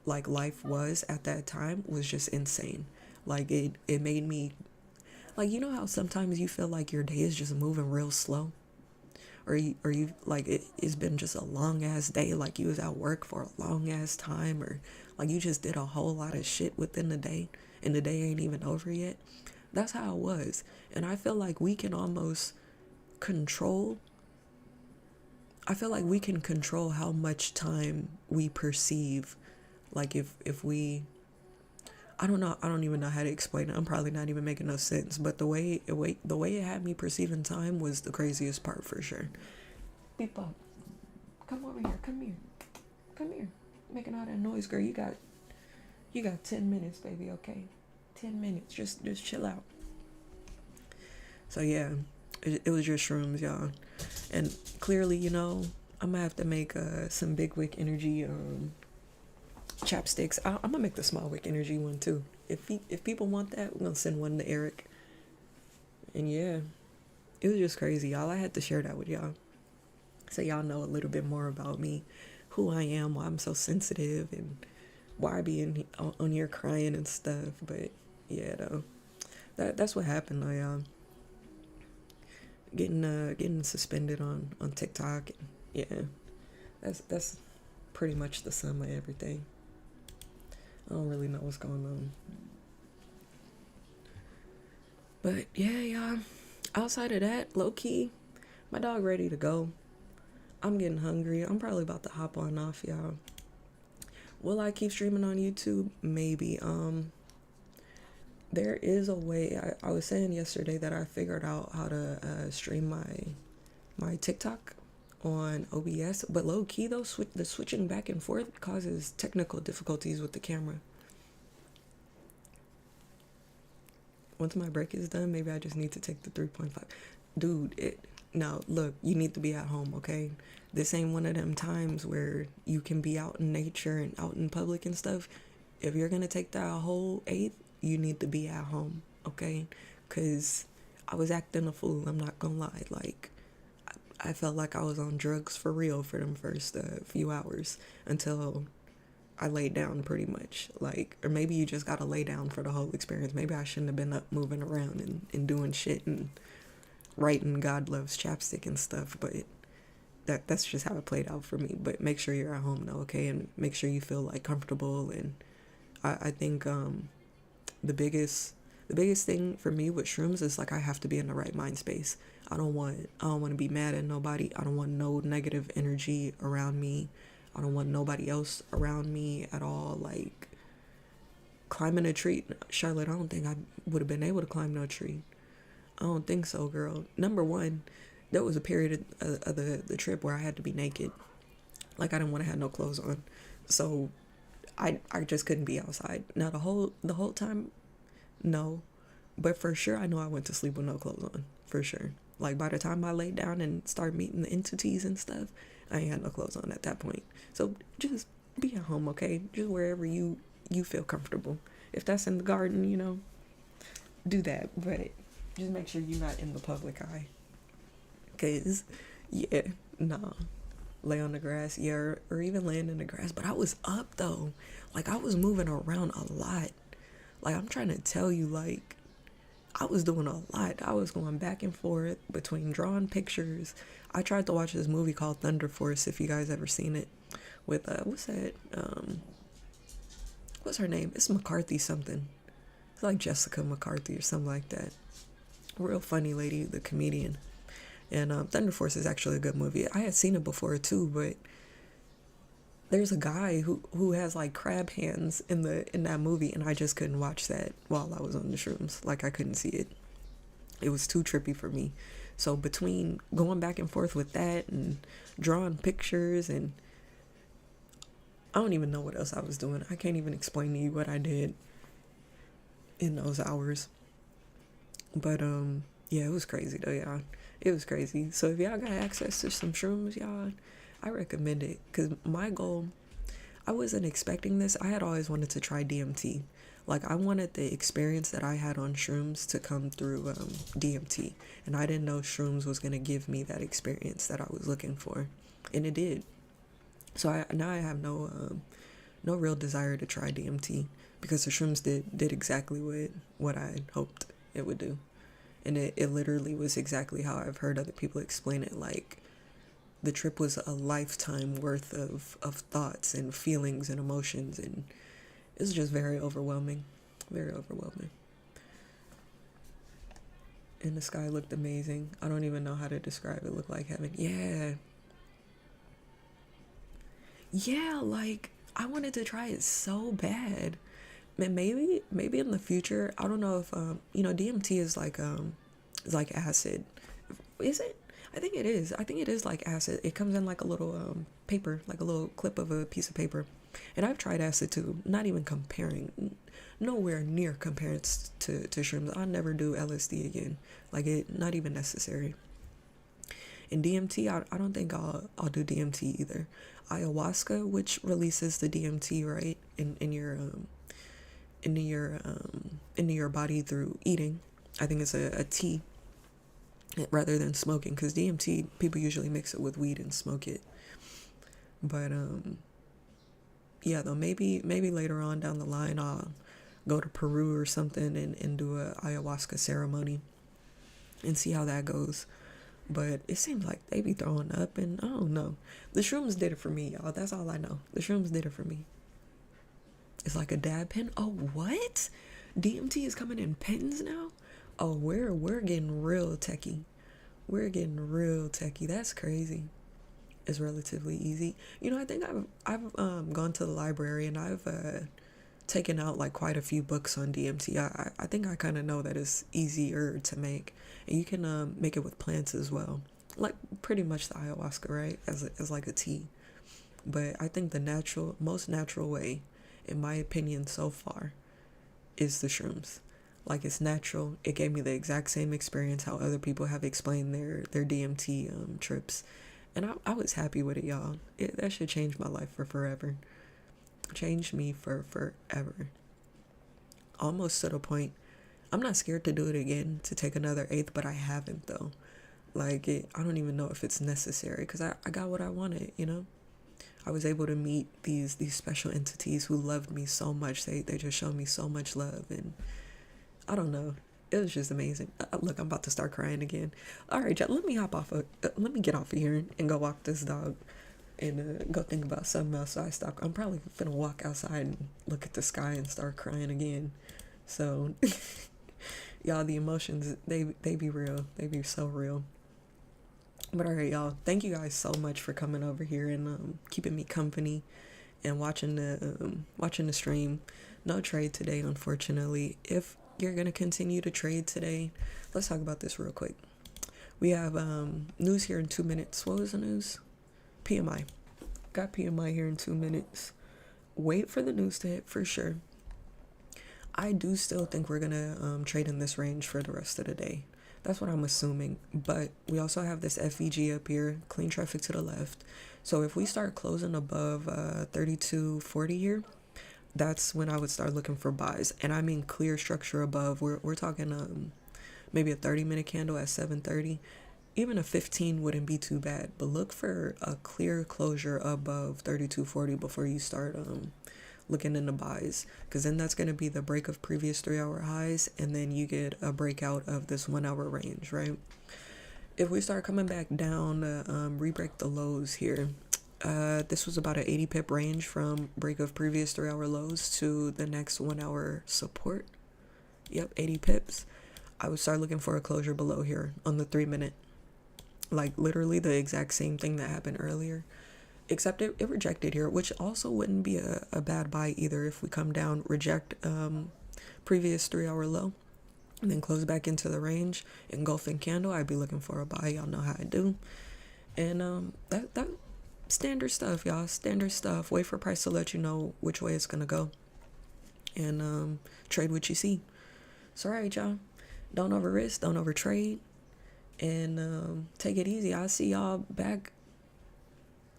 like, life was at that time, was just insane. Like, it made me, like, you know how sometimes you feel like your day is just moving real slow, or you like, it's been just a long ass day, like you was at work for a long ass time, or like you just did a whole lot of shit within the day, and the day ain't even over yet. That's how it was. And I feel like we can almost control, I feel like we can control how much time we perceive. Like, if we, I don't know, I don't even know how to explain it. I'm probably not even making no sense, but the way it had me perceiving time was the craziest part, for sure. People, come over here, come here, making all that noise, girl. You got 10 minutes, baby. Okay, 10 minutes. Just chill out. So yeah, it was just shrooms, y'all. And clearly, I'm gonna have to make some big wick energy chapsticks. I'm gonna make the small wick energy one too. If people want that, we're gonna send one to Eric. And yeah, it was just crazy, y'all. I had to share that with y'all, so y'all know a little bit more about me, who I am, why I'm so sensitive, and why I be on here crying and stuff. But yeah, though, that's what happened. I getting suspended on TikTok. And yeah, that's pretty much the sum of everything. I don't really know what's going on. But yeah, y'all. Outside of that, low key, my dog ready to go. I'm getting hungry. I'm probably about to hop on off, y'all. Will I keep streaming on YouTube? Maybe. There is a way. I was saying yesterday that I figured out how to stream my TikTok on OBS, but low key though, the switching back and forth causes technical difficulties with the camera. Once my break is done, maybe I just need to take the 3.5. Dude, no, look, you need to be at home, okay? This ain't one of them times where you can be out in nature and out in public and stuff. If you're gonna take that whole eighth, you need to be at home, okay? Because I was acting a fool, I'm not gonna lie. Like, I felt like I was on drugs for real for them first few hours until I laid down pretty much. Like, or maybe you just gotta lay down for the whole experience. Maybe I shouldn't have been up moving around and doing shit and writing God loves chapstick and stuff, but that's just how it played out for me. But make sure you're at home though, okay? And make sure you feel like comfortable. And I think the biggest thing for me with shrooms is like I have to be in the right mind space. I don't want to be mad at nobody. I don't want no negative energy around me. I don't want nobody else around me at all. Like, climbing a tree, Charlotte, I don't think I would have been able to climb no tree. I don't think so, girl. Number one, there was a period of the trip where I had to be naked. Like, I didn't want to have no clothes on. So I just couldn't be outside. Now the whole time, no. But for sure I know I went to sleep with no clothes on. For sure. Like, by the time I laid down and started meeting the entities and stuff, I ain't had no clothes on at that point. So just be at home, okay? Just wherever you feel comfortable. If that's in the garden, you know, do that. But just make sure you're not in the public eye. Cause, yeah, nah. Lay on the grass, yeah, or even laying in the grass. But I was up though. Like, I was moving around a lot. Like, I'm trying to tell you, like, I was doing a lot. I was going back and forth between drawing pictures. I tried to watch this movie called Thunder Force, if you guys ever seen it. With what's that? What's her name? It's McCarthy something. It's like Jessica McCarthy or something like that. Real funny lady, the comedian. And Thunder Force is actually a good movie. I had seen it before too, but there's a guy who has like crab hands in that movie, and I just couldn't watch that while I was on the shrooms. Like, I couldn't see it. It was too trippy for me. So between going back and forth with that and drawing pictures, and I don't even know what else I was doing. I can't even explain to you what I did in those hours. But yeah, it was crazy though, y'all. It was crazy. So if y'all got access to some shrooms, y'all, I recommend it. Because my goal, I wasn't expecting this. I had always wanted to try DMT. Like, I wanted the experience that I had on shrooms to come through DMT. And I didn't know shrooms was going to give me that experience that I was looking for. And it did. So now I have no real desire to try DMT. Because the shrooms did exactly what I hoped it would do. And it literally was exactly how I've heard other people explain it. Like, the trip was a lifetime worth of thoughts and feelings and emotions, and it was just very overwhelming. Very overwhelming. And the sky looked amazing. I don't even know how to describe it. It looked like heaven. Yeah. Yeah, like, I wanted to try it so bad. Maybe in the future, I don't know if DMT is like acid. Is it? I think it is. I think it is like acid. It comes in like a little paper, like a little clip of a piece of paper. And I've tried acid too. Not even comparing, nowhere near comparing to shrooms. I'll never do LSD again. Like, it, not even necessary. And DMT, I don't think I'll do DMT either. Ayahuasca, which releases the DMT right into your body through eating. I think it's a tea rather than smoking, because DMT, people usually mix it with weed and smoke it. But yeah, though, maybe later on down the line I'll go to Peru or something and do a ayahuasca ceremony and see how that goes. But it seems like they be throwing up, and I don't know. The shrooms did it for me, y'all. That's all I know. The shrooms did it for me. It's like a dab pen. Oh, what? DMT is coming in pens now? Oh, we're getting real techie. We're getting real techie. That's crazy. It's relatively easy. You know, I think I've gone to the library and I've taken out like quite a few books on DMT. I think I kind of know that it's easier to make, and you can make it with plants as well, like pretty much the ayahuasca, right? As like a tea. But I think the most natural way, in my opinion so far, is the shrooms. Like, it's natural. It gave me the exact same experience how other people have explained their DMT trips. And I was happy with it, y'all. That should change my life for forever. Changed me for forever. almost to the point. I'm not scared to do it again, to take another eighth, but I haven't though. Like I don't even know if it's necessary because I got what I wanted, you know. I was able to meet these special entities who loved me so much. They just showed me so much love, and I don't know. It was just amazing. Look, I'm about to start crying again. All right, y'all, let me hop off. Let me get off of here and go walk this dog, and go think about something else. So I stop. I'm probably gonna walk outside and look at the sky and start crying again. So, y'all, the emotions they be real. They be so real. But all right, y'all. Thank you guys so much for coming over here and keeping me company and watching the stream. No trade today, unfortunately. If you're gonna continue to trade today, let's talk about this real quick. We have news here in 2 minutes. What was the news? PMI. Got PMI here in 2 minutes. Wait for the news to hit for sure. I do still think we're gonna trade in this range for the rest of the day. That's what I'm assuming. But we also have this FVG up here, clean traffic to the left. So if we start closing above 32.40 here, that's when I would start looking for buys. And I mean clear structure above. We're talking maybe a 30-minute candle at 7:30. Even a 15 wouldn't be too bad. But look for a clear closure above 32.40 before you start looking into buys, because then that's going to be the break of previous 3-hour highs, and then you get a breakout of this 1 hour range, right? If we start coming back down, re-break the lows here, this was about an 80 pip range from break of previous 3-hour lows to the next 1 hour support. Yep, 80 pips. I would start looking for a closure below here on the 3-minute, like literally the exact same thing that happened earlier, except it rejected here, which also wouldn't be a bad buy either. If we come down, reject previous 3-hour low, and then close back into the range, engulfing candle, I'd be looking for a buy. Y'all know how I do. And that standard stuff, y'all. Standard stuff. Wait for price to let you know which way it's gonna go, and trade what you see. So all right, y'all, don't over risk, don't over trade, and take it easy. I'll see y'all back.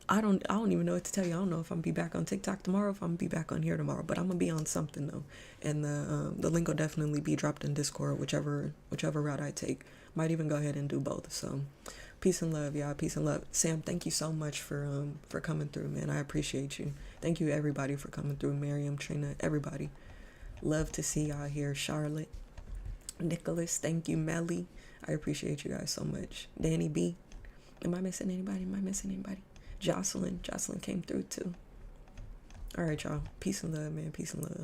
I don't even know what to tell you. I don't know if I'm gonna be back on TikTok tomorrow, if I'm gonna be back on here tomorrow, but I'm gonna be on something though. And the link will definitely be dropped in Discord, whichever route I take. Might even go ahead and do both. So peace and love, y'all. Peace and love. Sam, thank you so much for coming through, man. I appreciate you. Thank you everybody for coming through. Miriam, Trina, everybody. Love to see y'all here. Charlotte, Nicholas, thank you. Melly, I appreciate you guys so much. Danny B. Am I missing anybody? Jocelyn came through too. All right, y'all. Peace and love, man. Peace and love.